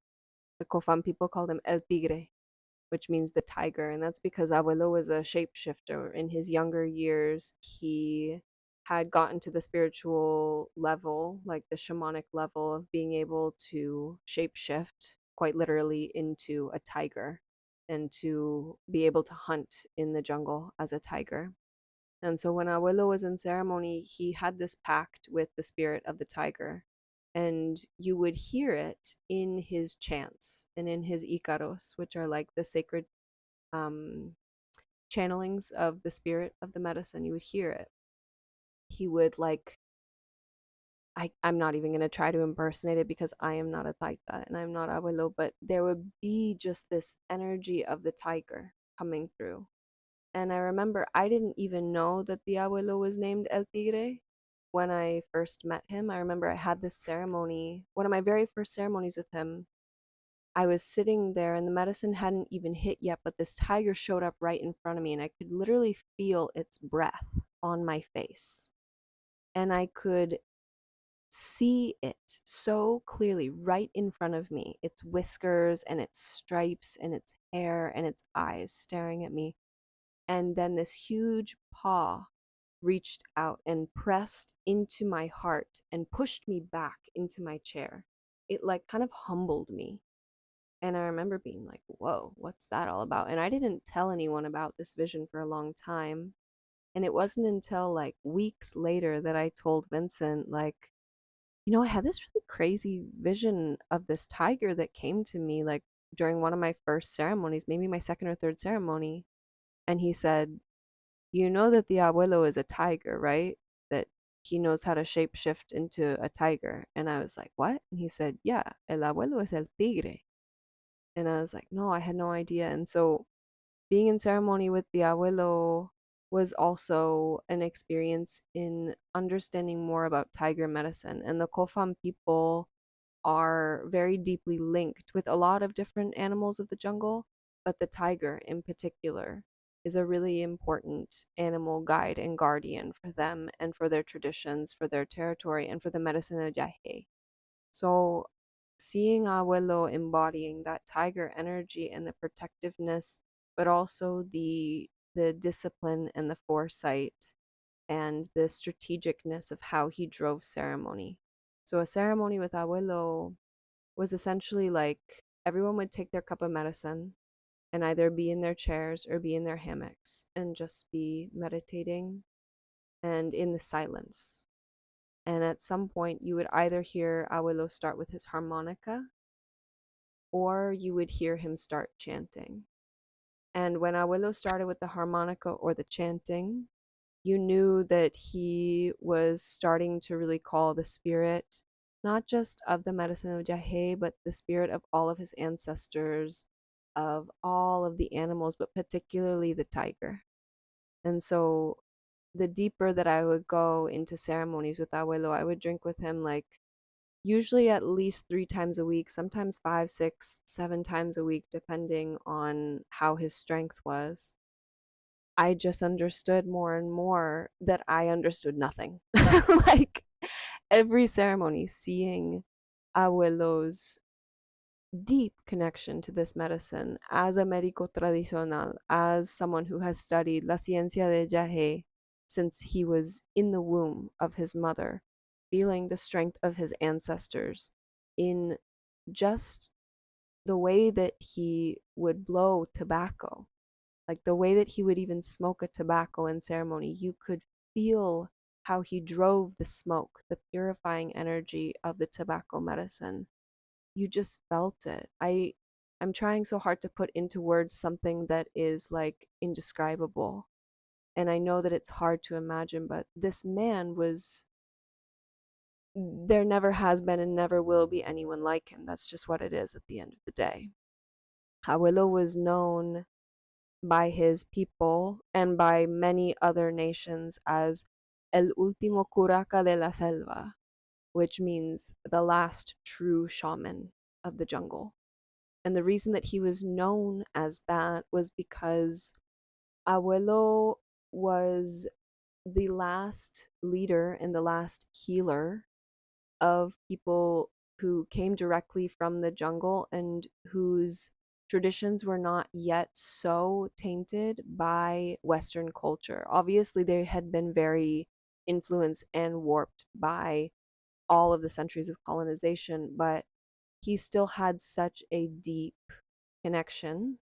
The Kofan people called him El Tigre, which means the tiger, and that's because Abuelo was a shapeshifter. In his younger years, he had gotten to the spiritual level, like the shamanic level of being able to shapeshift quite literally into a tiger and to be able to hunt in the jungle as a tiger. And so when Abuelo was in ceremony, he had this pact with the spirit of the tiger. And you would hear it in his chants and in his icaros, which are like the sacred um, channelings of the spirit of the medicine. You would hear it. He would like, I'm not even going to try to impersonate it because I am not a taita and I'm not Abuelo, but there would be just this energy of the tiger coming through. And I remember I didn't even know that the abuelo was named El Tigre when I first met him. I remember I had this ceremony, one of my very first ceremonies with him. I was sitting there and the medicine hadn't even hit yet, but this tiger showed up right in front of me and I could literally feel its breath on my face. And I could see it so clearly right in front of me, its whiskers and its stripes and its hair and its eyes staring at me. And then this huge paw reached out and pressed into my heart and pushed me back into my chair. It like kind of humbled me. And I remember being like, whoa, what's that all about? And I didn't tell anyone about this vision for a long time. And it wasn't until like weeks later that I told Vincent, like, I had this really crazy vision of this tiger that came to me like during one of my first ceremonies, maybe my second or third ceremony. And he said, you know that the abuelo is a tiger, right? That he knows how to shapeshift into a tiger. And I was like, what? And he said, yeah, el abuelo es el tigre. And I was like, no, I had no idea. And so being in ceremony with the abuelo was also an experience in understanding more about tiger medicine. And the Kofam people are very deeply linked with a lot of different animals of the jungle, but the tiger in particular is a really important animal guide and guardian for them and for their traditions, for their territory, and for the medicine of Jahe. So seeing Abuelo embodying that tiger energy and the protectiveness, but also the discipline and the foresight and the strategicness of how he drove ceremony. So a ceremony with Abuelo was essentially like everyone would take their cup of medicine and either be in their chairs or be in their hammocks and just be meditating and in the silence. And at some point, you would either hear Abuelo start with his harmonica or you would hear him start chanting. And when Abuelo started with the harmonica or the chanting, you knew that he was starting to really call the spirit, not just of the medicine of Jahe, but the spirit of all of his ancestors, of all of the animals, but particularly the tiger. And so the deeper that I would go into ceremonies with Abuelo, I would drink with him like usually at least 3 times a week, sometimes five, six, 7 times a week, depending on how his strength was. I just understood more and more that I understood nothing. Like every ceremony, seeing Abuelo's deep connection to this medicine as a médico tradicional, as someone who has studied la ciencia de Jahe since he was in the womb of his mother, feeling the strength of his ancestors in just the way that he would blow tobacco, like the way that he would even smoke a tobacco in ceremony. You could feel how he drove the smoke, the purifying energy of the tobacco medicine. You just felt it. I'm trying so hard to put into words something that is like indescribable. And I know that it's hard to imagine, but this man was, there never has been and never will be anyone like him. That's just what it is at the end of the day. Abuelo was known by his people and by many other nations as El último curaca de la selva, which means the last true shaman of the jungle. And the reason that he was known as that was because Abuelo was the last leader and the last healer of people who came directly from the jungle and whose traditions were not yet so tainted by Western culture. Obviously, they had been very influenced and warped by all of the centuries of colonization, but he still had such a deep connection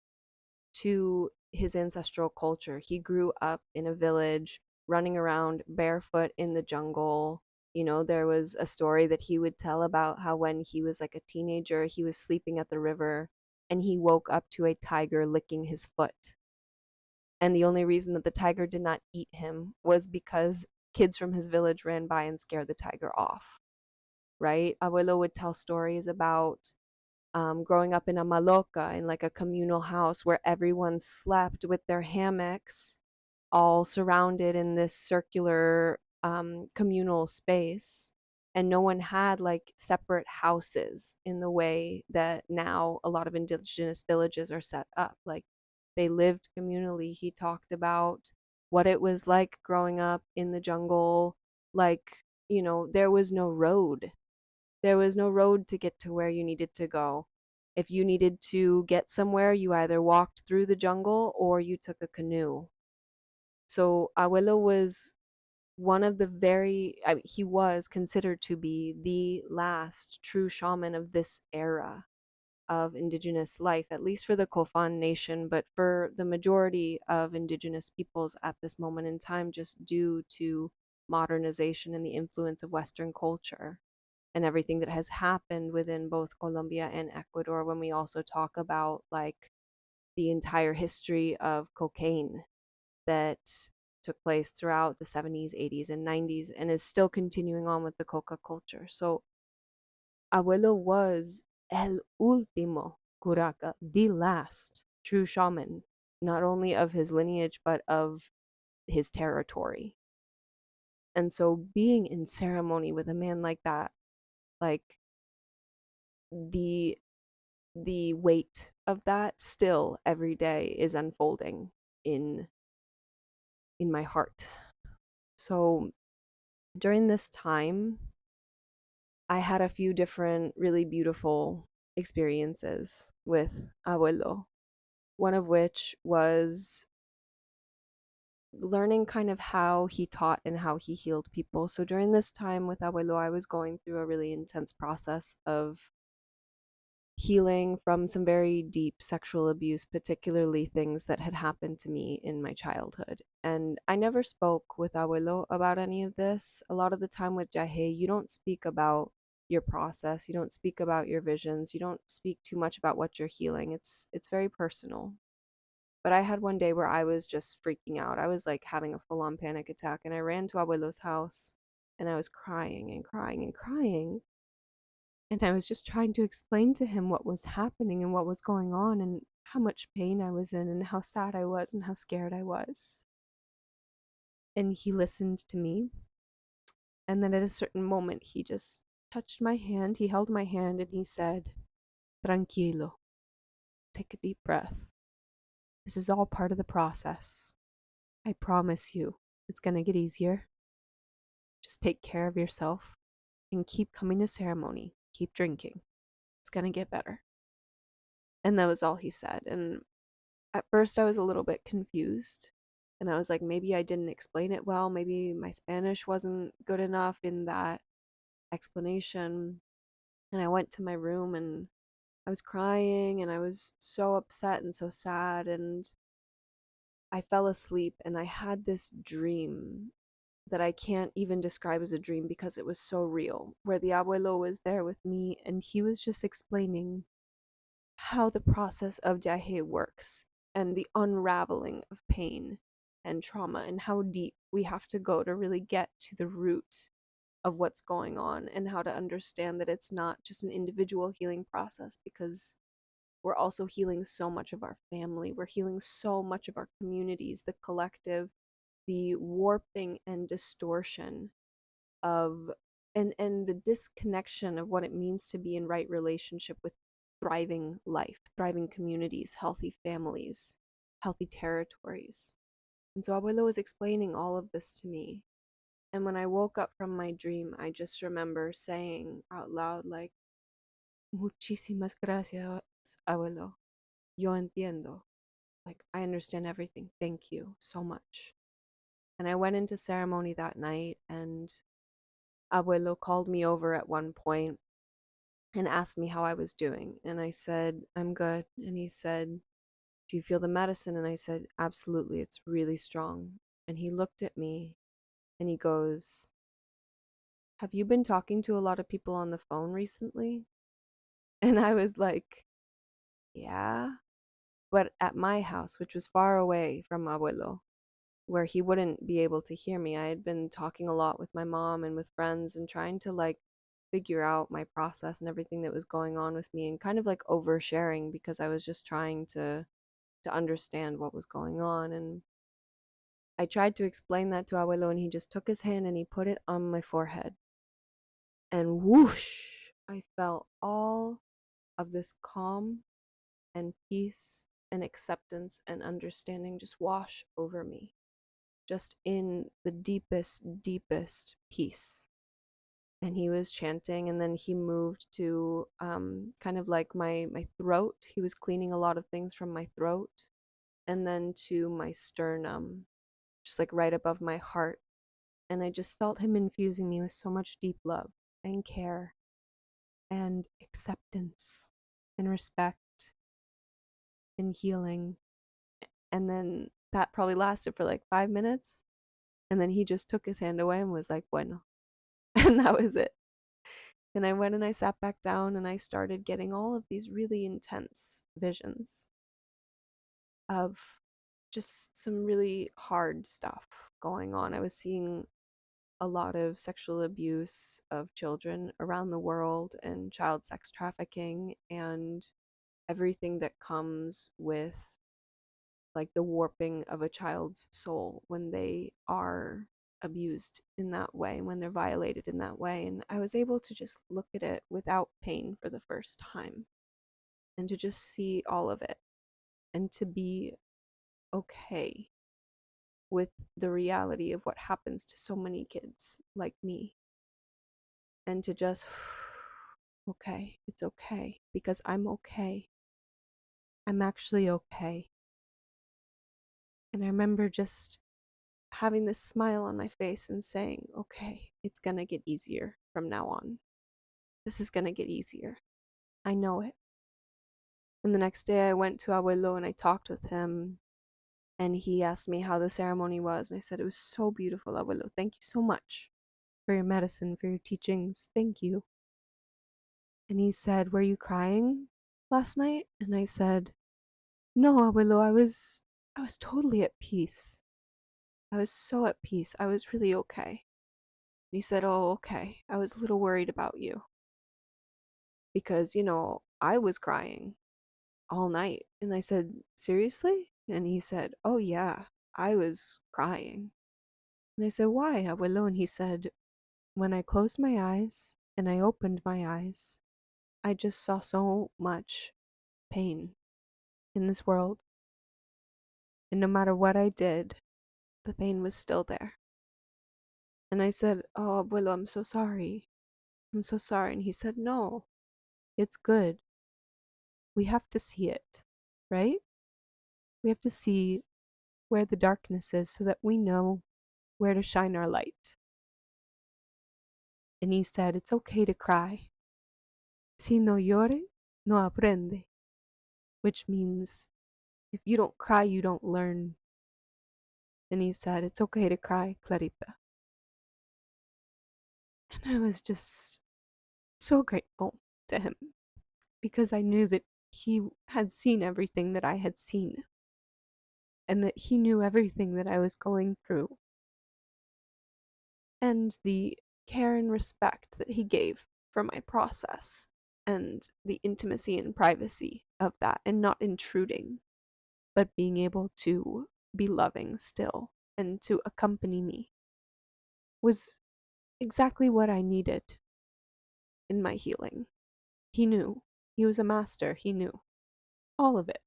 to his ancestral culture. He grew up in a village, running around barefoot in the jungle. There was a story that he would tell about how when he was like a teenager, he was sleeping at the river and he woke up to a tiger licking his foot. And the only reason that the tiger did not eat him was because kids from his village ran by and scared the tiger off, right? Abuelo would tell stories about growing up in a maloca, in like a communal house where everyone slept with their hammocks all surrounded in this circular communal space. And no one had like separate houses in the way that now a lot of indigenous villages are set up. Like they lived communally. He talked about what it was like growing up in the jungle. Like, there was no road. There was no road to get to where you needed to go. If you needed to get somewhere, you either walked through the jungle or you took a canoe. So Abuelo was one of the he was considered to be the last true shaman of this era of indigenous life, at least for the Kofan nation, but for the majority of indigenous peoples at this moment in time, just due to modernization and the influence of Western culture and everything that has happened within both Colombia and Ecuador, when we also talk about like the entire history of cocaine that took place throughout the 70s, 80s, and 90s and is still continuing on with the coca culture. So Abuelo was el último curaca, the last true shaman, not only of his lineage, but of his territory. And so being in ceremony with a man like that, like the the weight of that still every day is unfolding in in my heart. So during this time, I had a few different really beautiful experiences with Abuelo, one of which was learning kind of how he taught and how he healed people. So during this time with Abuelo, I was going through a really intense process of healing from some very deep sexual abuse, particularly things that had happened to me in my childhood. And I never spoke with Abuelo about any of this. A lot of the time with Jahe, you don't speak about your process, you don't speak about your visions, you don't speak too much about what you're healing. It's very personal. But I had one day where I was just freaking out. I was like having a full-on panic attack, and I ran to Abuelo's house and I was crying and crying and crying, and I was just trying to explain to him what was happening and what was going on and how much pain I was in and how sad I was and how scared I was. And he listened to me. And then at a certain moment, he just touched my hand. He held my hand and he said, Tranquilo, take a deep breath. This is all part of the process. I promise you, it's going to get easier. Just take care of yourself and keep coming to ceremony. Keep drinking. It's going to get better. And that was all he said. And at first, I was a little bit confused. And I was like, maybe I didn't explain it well. Maybe my Spanish wasn't good enough in that explanation. And I went to my room and I was crying and I was so upset and so sad. And I fell asleep and I had this dream that I can't even describe as a dream because it was so real, where the abuelo was there with me and he was just explaining how the process of Jahe works and the unraveling of pain and trauma and how deep we have to go to really get to the root of what's going on and how to understand that it's not just an individual healing process, because we're also healing so much of our family, we're healing so much of our communities, the collective, the warping and distortion of and the disconnection of what it means to be in right relationship with thriving life, thriving communities, healthy families, healthy territories. And so Abuelo was explaining all of this to me. And when I woke up from my dream, I just remember saying out loud, like, Muchísimas gracias, Abuelo. Yo entiendo. Like, I understand everything. Thank you so much. And I went into ceremony that night, and Abuelo called me over at one point and asked me how I was doing. And I said, I'm good. And he said, do you feel the medicine? And I said, absolutely. It's really strong. And he looked at me and he goes, have you been talking to a lot of people on the phone recently? And I was like, yeah. But at my house, which was far away from Abuelo, where he wouldn't be able to hear me. I had been talking a lot with my mom and with friends and trying to like figure out my process and everything that was going on with me, and kind of like oversharing because I was just trying to understand what was going on. And I tried to explain that to Abuelo and he just took his hand and he put it on my forehead. And whoosh, I felt all of this calm and peace and acceptance and understanding just wash over me, just in the deepest, deepest peace. And he was chanting, and then he moved to kind of like my throat. He was cleaning a lot of things from my throat, and then to my sternum, just like right above my heart. And I just felt him infusing me with so much deep love and care and acceptance and respect and healing. And then that probably lasted for like 5 minutes. And then he just took his hand away and was like, bueno. And that was it. And I went and I sat back down and I started getting all of these really intense visions of just some really hard stuff going on. I was seeing a lot of sexual abuse of children around the world and child sex trafficking and everything that comes with like the warping of a child's soul when they are abused in that way, when they're violated in that way. And I was able to just look at it without pain for the first time and to just see all of it and to be okay with the reality of what happens to so many kids like me and to just okay, it's okay because I'm okay. I'm actually okay. And I remember just having this smile on my face and saying, okay, it's gonna get easier from now on. This is gonna get easier. I know it. And the next day I went to Abuelo and I talked with him and he asked me how the ceremony was. And I said, it was so beautiful, Abuelo. Thank you so much for your medicine, for your teachings. Thank you. And he said, were you crying last night? And I said, no, Abuelo, I was totally at peace. I was so at peace. I was really okay. And he said, oh, okay. I was a little worried about you because, I was crying all night. And I said, seriously? And he said, oh, yeah, I was crying. And I said, why, Abuelo? And he said, when I closed my eyes and I opened my eyes, I just saw so much pain in this world. And no matter what I did, the pain was still there. And I said, oh, Abuelo, I'm so sorry. I'm so sorry. And he said, no, it's good. We have to see it, right? We have to see where the darkness is so that we know where to shine our light. And he said, it's okay to cry. Si no llore, no aprende. Which means if you don't cry, you don't learn. And he said, it's okay to cry, Clarita. And I was just so grateful to him because I knew that he had seen everything that I had seen and that he knew everything that I was going through and the care and respect that he gave for my process and the intimacy and privacy of that and not intruding but being able to be loving still and to accompany me was exactly what I needed in my healing. He knew. He was a master. He knew all of it.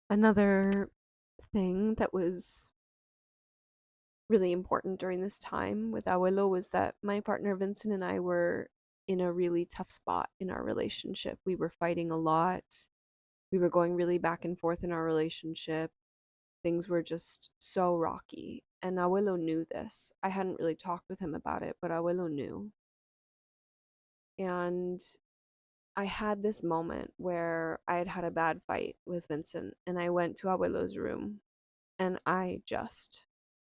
Another thing that was really important during this time with Abuelo was that my partner Vincent and I were in a really tough spot in our relationship. We were fighting a lot. We were going really back and forth in our relationship. Things were just so rocky. And Abuelo knew this. I hadn't really talked with him about it, but Abuelo knew. And I had this moment where I had had a bad fight with Vincent, and I went to Abuelo's room, and I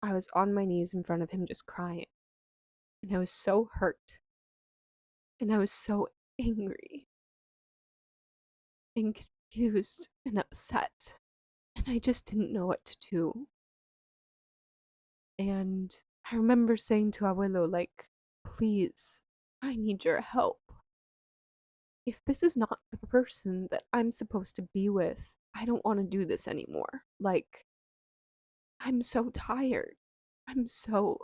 was on my knees in front of him just crying. And I was so hurt. And I was so angry and confused and upset. And I just didn't know what to do. And I remember saying to Abuelo, like, please, I need your help. If this is not the person that I'm supposed to be with, I don't want to do this anymore. Like, I'm so tired. I'm so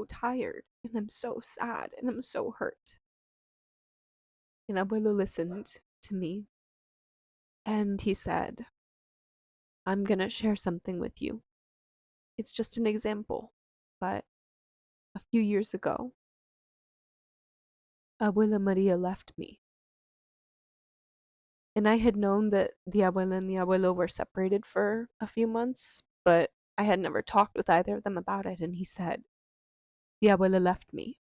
tired. And I'm so sad. And I'm so hurt. And Abuelo listened to me. And he said, I'm going to share something with you. It's just an example. But a few years ago, Abuela Maria left me. And I had known that the abuela and the abuelo were separated for a few months, but I had never talked with either of them about it. And he said, the abuela left me.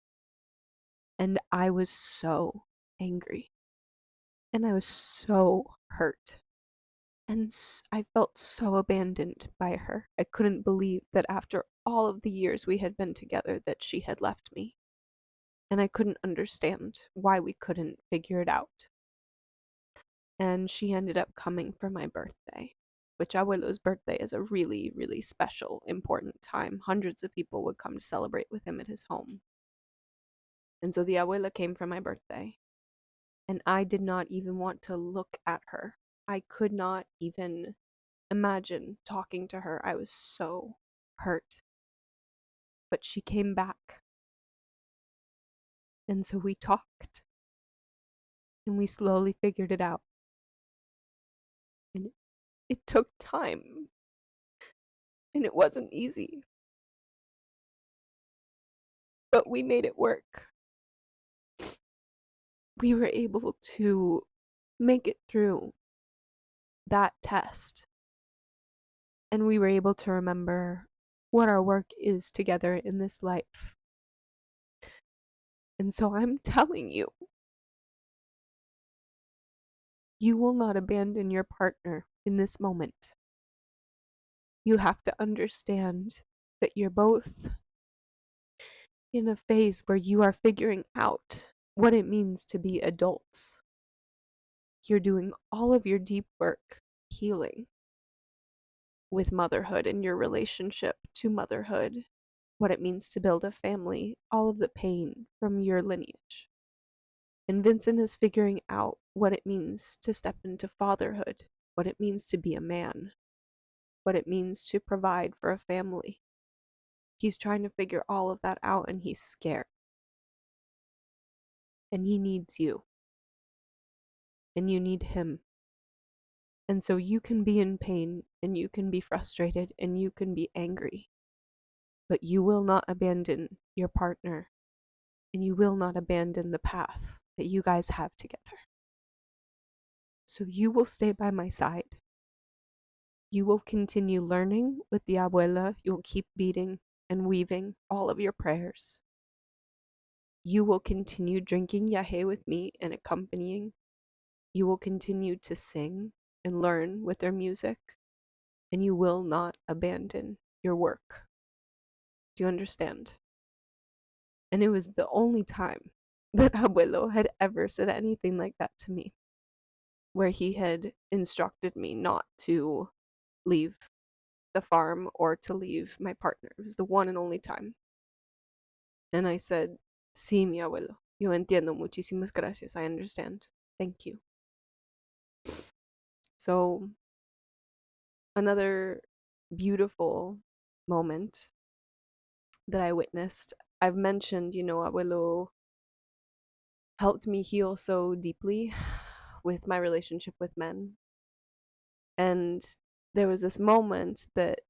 And I was so angry.
And I was so hurt. And I felt so abandoned by her. I couldn't believe that after all of the years we had been together that she had left me. And I couldn't understand why we couldn't figure it out. And she ended up coming for my birthday, which Abuelo's birthday is a really, really special, important time. Hundreds of people would come to celebrate with him at his home. And so the Abuela came for my birthday, and I did not even want to look at her. I could not even imagine talking to her. I was so hurt. But she came back. And so we talked. And we slowly figured it out. And it took time. And it wasn't easy. But we made it work. We were able to make it through that test. And we were able to remember what our work is together in this life. And so I'm telling you, you will not abandon your partner in this moment. You have to understand that you're both in a phase where you are figuring out what it means to be adults. You're doing all of your deep work healing with motherhood and your relationship to motherhood, what it means to build a family, all of the pain from your lineage. And Vincent is figuring out what it means to step into fatherhood, what it means to be a man, what it means to provide for a family. He's trying to figure all of that out, and he's scared. And he needs you. And you need him. And so you can be in pain, and you can be frustrated, and you can be angry. But you will not abandon your partner, and you will not abandon the path that you guys have together. So you will stay by my side. You will continue learning with the abuela. You will keep beating and weaving all of your prayers. You will continue drinking yahe with me and accompanying. You will continue to sing and learn with their music. And you will not abandon your work. Do you understand? And it was the only time that Abuelo had ever said anything like that to me, where he had instructed me not to leave the farm or to leave my partner. It was the one and only time. And I said, sí, mi abuelo. Yo entiendo. Muchísimas gracias. I understand. Thank you. So, another beautiful moment that I witnessed. I've mentioned, abuelo helped me heal so deeply with my relationship with men. And there was this moment that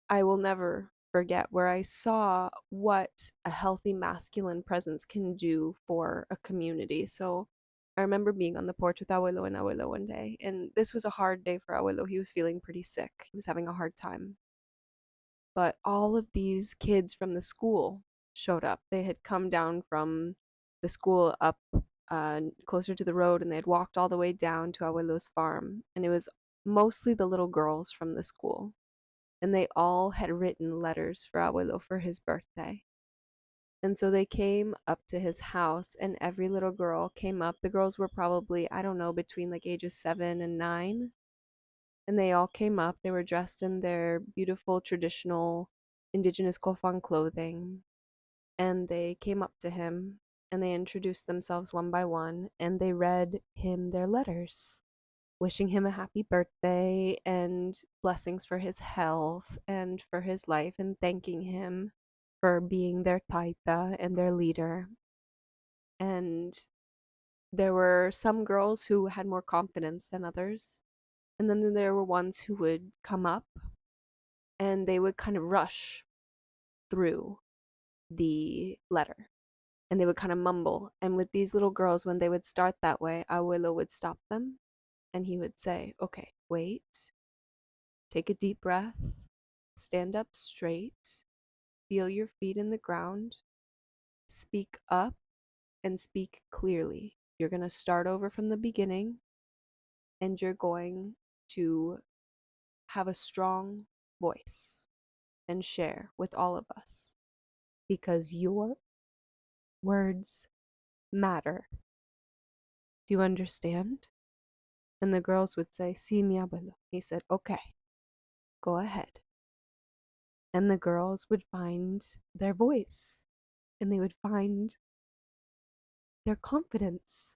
I will never forget where I saw what a healthy masculine presence can do for a community. So I remember being on the porch with Abuelo and Abuelo one day, and this was a hard day for Abuelo. He was feeling pretty sick, he was having a hard time. But all of these kids from the school showed up. They had come down from the school up closer to the road, and they had walked all the way down to Abuelo's farm. And it was mostly the little girls from the school. And they all had written letters for Abuelo for his birthday. And so they came up to his house, and every little girl came up. The girls were probably, I don't know, between like ages 7 and 9. And they all came up. They were dressed in their beautiful traditional indigenous Kofan clothing. And they came up to him and they introduced themselves one by one, and they read him their letters, wishing him a happy birthday and blessings for his health and for his life, and thanking him for being their taita and their leader. And there were some girls who had more confidence than others. And then there were ones who would come up and they would kind of rush through the letter and they would kind of mumble. And with these little girls, when they would start that way, Abuelo would stop them and he would say, okay, wait, take a deep breath, stand up straight, feel your feet in the ground, speak up and speak clearly. You're going to start over from the beginning, and you're going to have a strong voice and share with all of us because your words matter. Do you understand? And the girls would say, Sí, mi abuelo. He said, okay, go ahead. And the girls would find their voice and they would find their confidence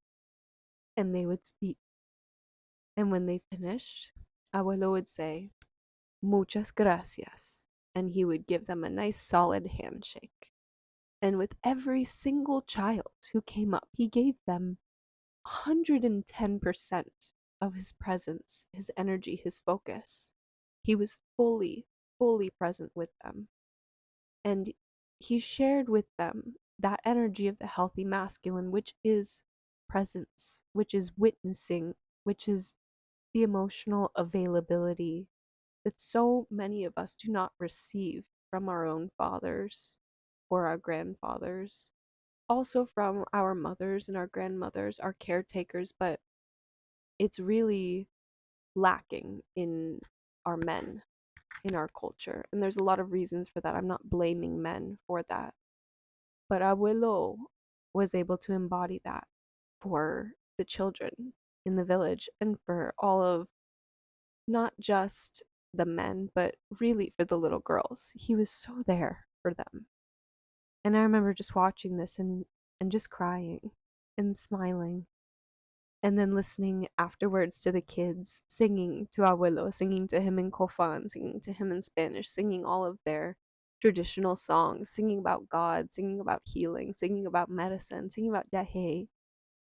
and they would speak. And when they finished, abuelo would say, Muchas gracias. And he would give them a nice solid handshake. And with every single child who came up, he gave them 110% of his presence, his energy, his focus. He was fully, fully present with them. And he shared with them that energy of the healthy masculine, which is presence, which is witnessing, which is the emotional availability that so many of us do not receive from our own fathers or our grandfathers, also from our mothers and our grandmothers, our caretakers, but it's really lacking in our men, in our culture. And there's a lot of reasons for that. I'm not blaming men for that. But Abuelo was able to embody that for the children in the village and for all of not just the men, but really for the little girls. He was so there for them. And I remember just watching this and just crying and smiling. And then listening afterwards to the kids singing to Abuelo, singing to him in Kofan, singing to him in Spanish, singing all of their traditional songs, singing about God, singing about healing, singing about medicine, singing about Yahe,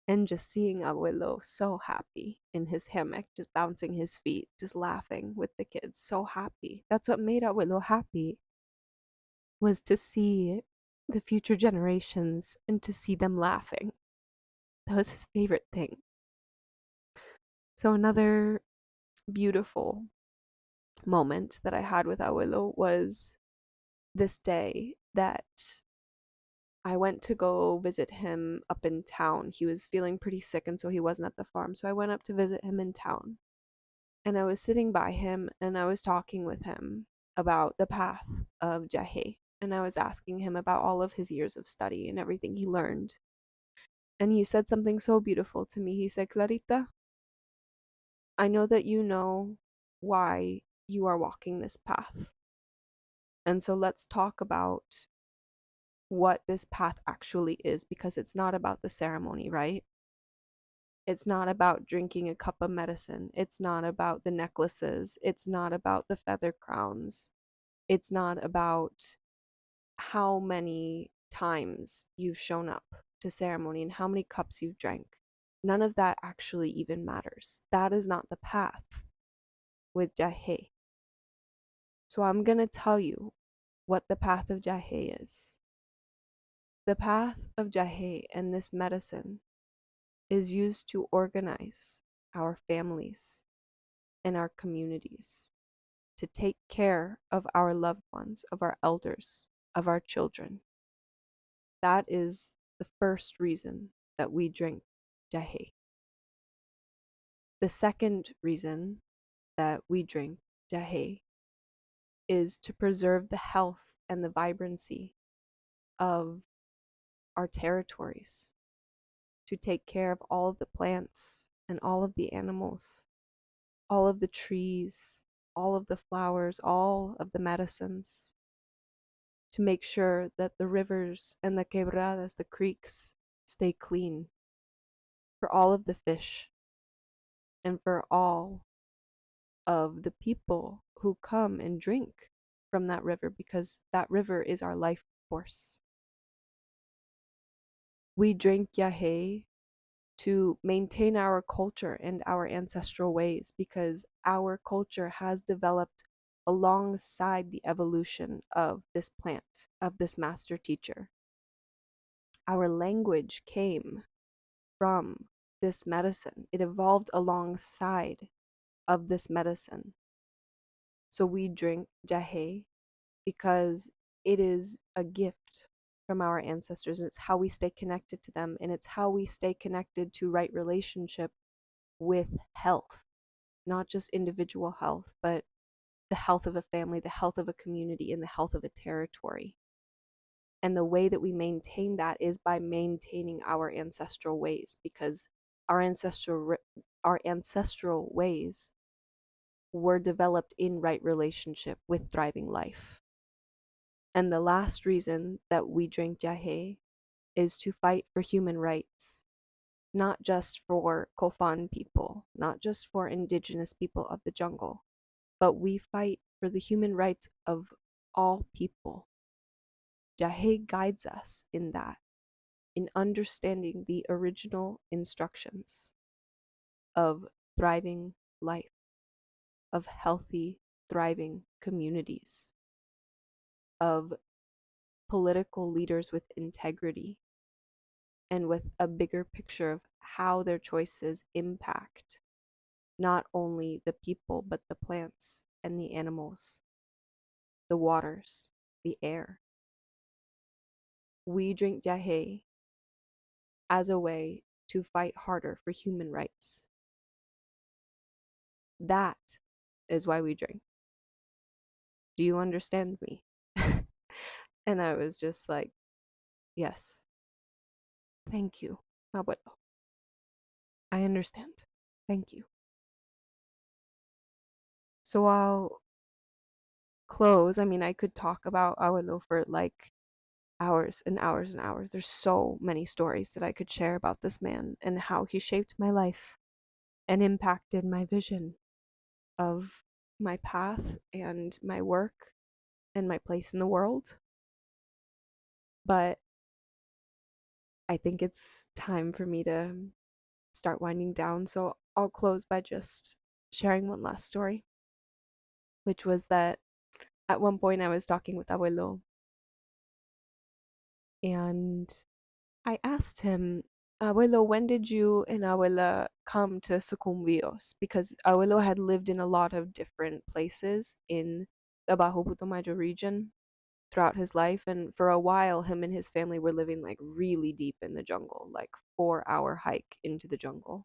and just seeing Abuelo so happy in his hammock, just bouncing his feet, just laughing with the kids, so happy. That's what made Abuelo happy, was to see the future generations and to see them laughing. That was his favorite thing. So another beautiful moment that I had with Abuelo was this day that I went to go visit him up in town. He was feeling pretty sick, and so he wasn't at the farm. So I went up to visit him in town. And I was sitting by him and I was talking with him about the path of Jahe. And I was asking him about all of his years of study and everything he learned. And he said something so beautiful to me. He said, Clarita, I know that you know why you are walking this path. And so let's talk about what this path actually is, because it's not about the ceremony, right? It's not about drinking a cup of medicine. It's not about the necklaces. It's not about the feather crowns. It's not about how many times you've shown up to ceremony and how many cups you've drank. None of that actually even matters. That is not the path with Jahe. So I'm going to tell you what the path of Jahe is. The path of Jahe and this medicine is used to organize our families and our communities, to take care of our loved ones, of our elders, of our children. That is the first reason that we drink Jahe. The second reason that we drink Jahe is to preserve the health and the vibrancy of our territories, to take care of all of the plants and all of the animals, all of the trees, all of the flowers, all of the medicines, to make sure that the rivers and the quebradas, the creeks, stay clean, for all of the fish, and for all of the people who come and drink from that river, because that river is our life force. We drink Yahe to maintain our culture and our ancestral ways, because our culture has developed alongside the evolution of this plant, of this master teacher. Our language came from this medicine. It evolved alongside of this medicine. So we drink Jahe because it is a gift from our ancestors, and it's how we stay connected to them, and it's how we stay connected to right relationship with health, not just individual health, but the health of a family, the health of a community, and the health of a territory. And the way that we maintain that is by maintaining our ancestral ways, because our ancestral ways were developed in right relationship with thriving life. And the last reason that we drink jahe is to fight for human rights, not just for Kofan people, not just for indigenous people of the jungle, but we fight for the human rights of all people. Jahe guides us in that, in understanding the original instructions of thriving life, of healthy, thriving communities, of political leaders with integrity, and with a bigger picture of how their choices impact not only the people, but the plants and the animals, the waters, the air. We drink jahe as a way to fight harder for human rights. That is why we drink. Do you understand me? And I was just like, yes, thank you, abuelo. I understand. Thank you. So I'll close. I mean, I could talk about abuelo for like hours and hours and hours. There's so many stories that I could share about this man and how he shaped my life and impacted my vision of my path and my work and my place in the world. But I think it's time for me to start winding down. So I'll close by just sharing one last story, which was that at one point I was talking with Abuelo, and I asked him, Abuelo, when did you and Abuela come to Sucumbíos? Because Abuelo had lived in a lot of different places in the Bajo Putumayo region throughout his life, and for a while him and his family were living like really deep in the jungle, like 4-hour hike into the jungle.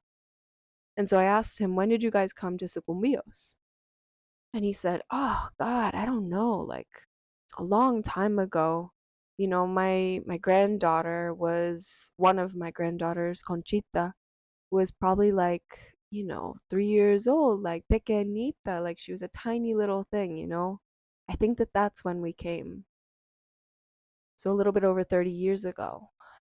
And so I asked him, when did you guys come to Sucumbíos? And he said, oh God, I don't know, like a long time ago. You know, my granddaughter was one of my granddaughters, Conchita, was probably like, 3 years old, like pequeñita, like she was a tiny little thing, you know. I think that that's when we came. So a little bit over 30 years ago.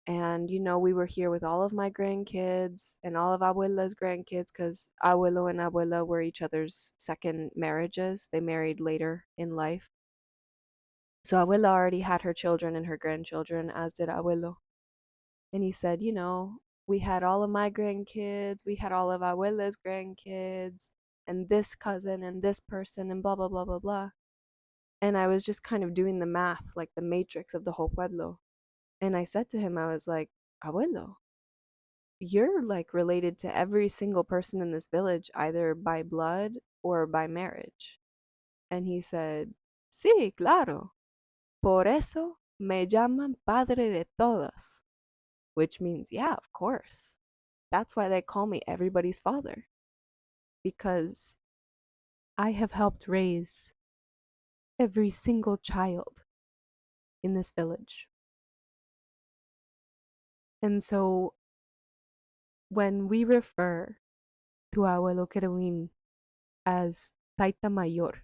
And, we were here with all of my grandkids and all of Abuela's grandkids, because Abuelo and Abuela were each other's second marriages. They married later in life. So Abuela already had her children and her grandchildren, as did Abuelo. And he said, we had all of my grandkids, we had all of Abuela's grandkids, and this cousin and this person, and blah, blah, blah, blah, blah. And I was just kind of doing the math, like the matrix of the whole pueblo. And I said to him, I was like, Abuelo, you're like related to every single person in this village, either by blood or by marriage. And he said, Sí, claro. Por eso me llaman Padre de todos. Which means, yeah, of course. That's why they call me everybody's father. Because I have helped raise every single child in this village. And so when we refer to Abuelo Querubín as Taita Mayor,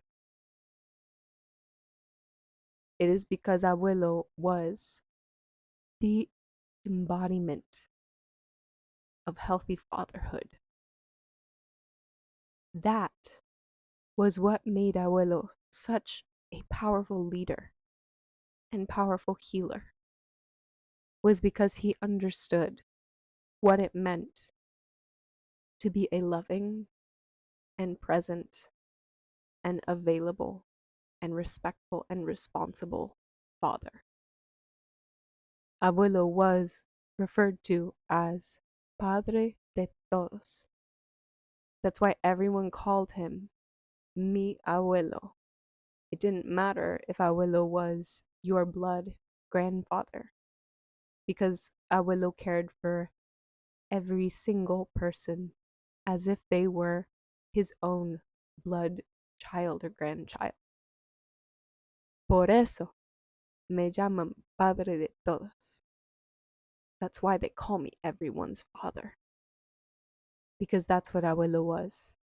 it is because Abuelo was the embodiment of healthy fatherhood. That was what made Abuelo such a powerful leader and powerful healer, was because he understood what it meant to be a loving and present and available and respectful and responsible father. Abuelo was referred to as Padre de todos. That's why everyone called him mi abuelo. It didn't matter if Abuelo was your blood grandfather, because Abuelo cared for every single person as if they were his own blood child or grandchild. Por eso me llaman Padre de todos. That's why they call me everyone's father. Because that's what Abuelo was.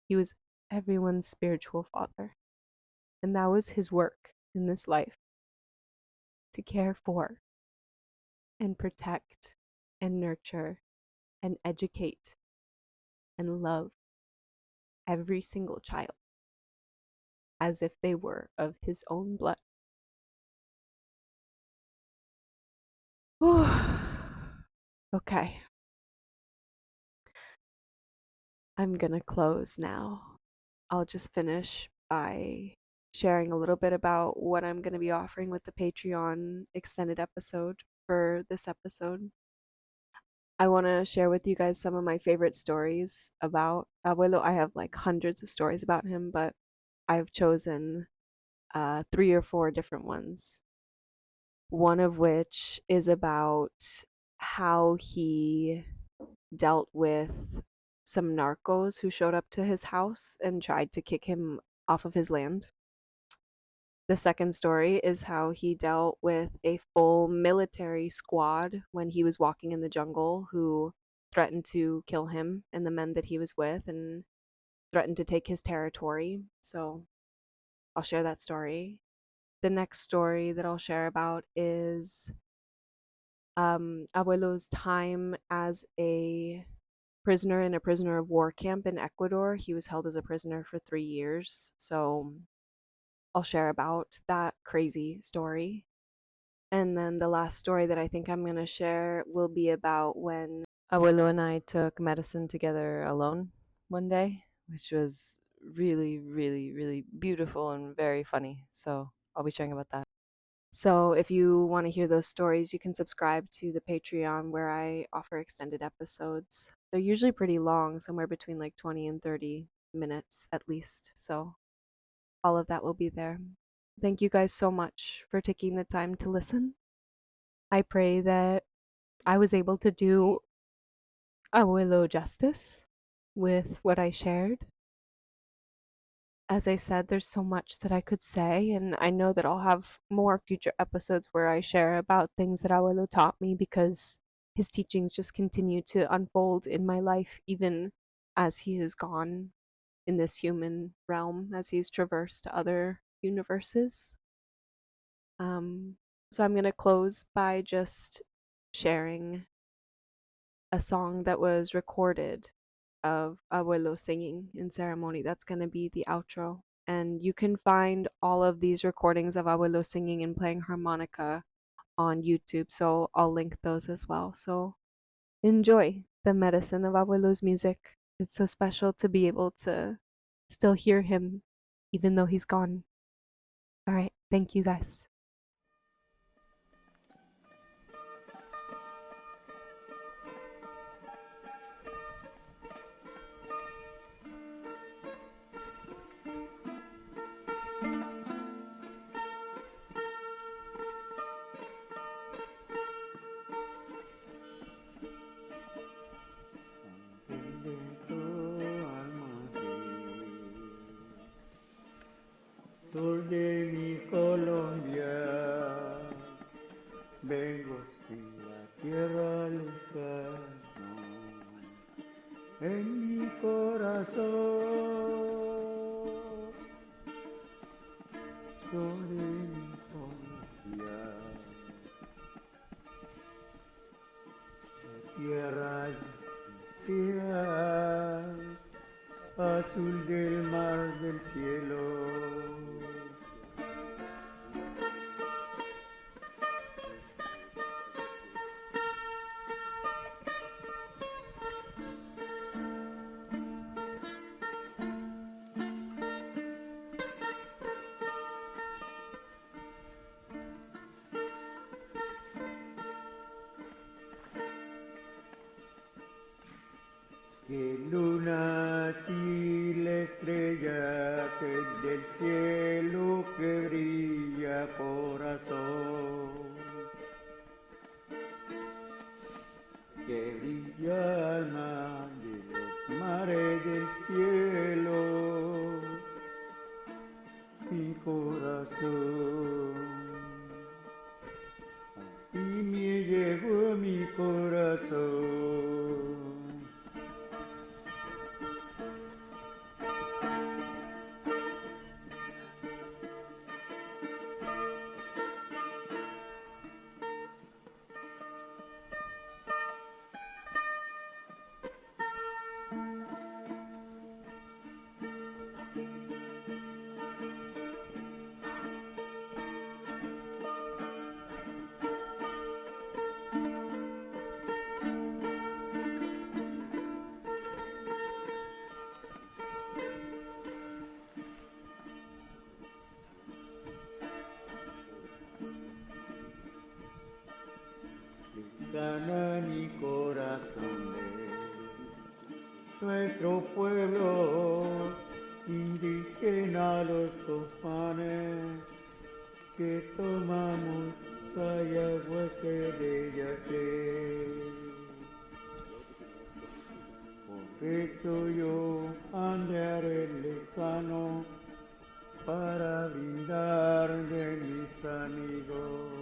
He was everyone's spiritual father. And that was his work in this life, to care for and protect and nurture and educate and love every single child as if they were of his own blood. Okay. I'm gonna close now. I'll just finish by sharing a little bit about what I'm going to be offering with the Patreon extended episode for this episode. I want to share with you guys some of my favorite stories about Abuelo. I have like hundreds of stories about him, but I've chosen 3 or 4 different ones. One of which is about how he dealt with some narcos who showed up to his house and tried to kick him off of his land. The second story is how he dealt with a full military squad when he was walking in the jungle who threatened to kill him and the men that he was with and threatened to take his territory. So I'll share that story. The next story that I'll share about is Abuelo's time as a prisoner in a prisoner of war camp in Ecuador. He was held as a prisoner for 3 years. So I'll share about that crazy story. And then the last story that I think I'm going to share will be about when Abuelo and I took medicine together alone one day, which was really, really, really beautiful and very funny. So I'll be sharing about that. So if you want to hear those stories, you can subscribe to the Patreon where I offer extended episodes. They're usually pretty long, somewhere between like 20 and 30 minutes at least. So all of that will be there. Thank you guys so much for taking the time to listen. I pray that I was able to do Abuelo justice with what I shared. As I said, there's so much that I could say, and I know that I'll have more future episodes where I share about things that Abuelo taught me because his teachings just continue to unfold in my life, even as he is gone in this human realm, as he's traversed to other universes. So I'm going to close by just sharing a song that was recorded of Abuelo singing in ceremony. That's going to be the outro. And you can find all of these recordings of Abuelo singing and playing harmonica on YouTube. So I'll link those as well. So enjoy the medicine of Abuelo's music. It's so special to be able to still hear him even though he's gone. All right. Thank you guys.
Sol de mi Colombia, vengo de la tierra lejana, en mi corazón, sol de mi Colombia, tierra tierra azul del mar del cielo. Que luna y la estrella que del cielo que brilla corazón. sana mi corazón de nuestro pueblo indígena, los tufanes que tomamos ayahuasca de yaque. Por eso yo andaré lejano para brindar de mis amigos.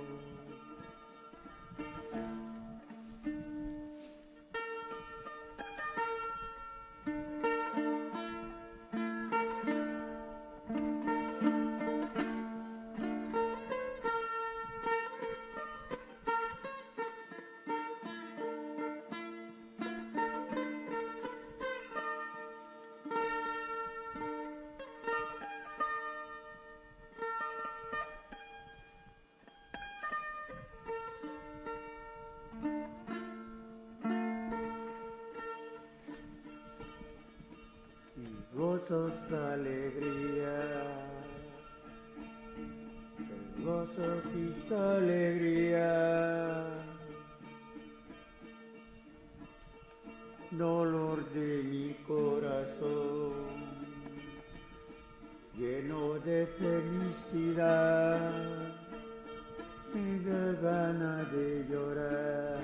Gozos alegría, gozos y alegría, dolor de mi corazón, lleno de felicidad, me da gana de llorar.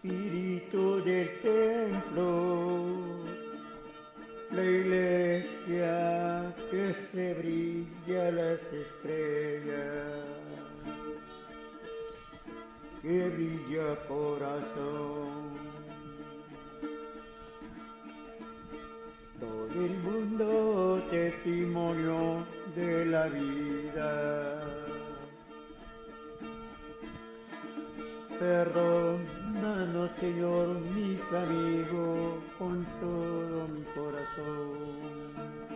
Espíritu del templo, la iglesia que se brilla las estrellas, que brilla corazón. Todo el mundo testimonio de la vida. Perdónanos, Señor, mis amigos, con todo mi corazón.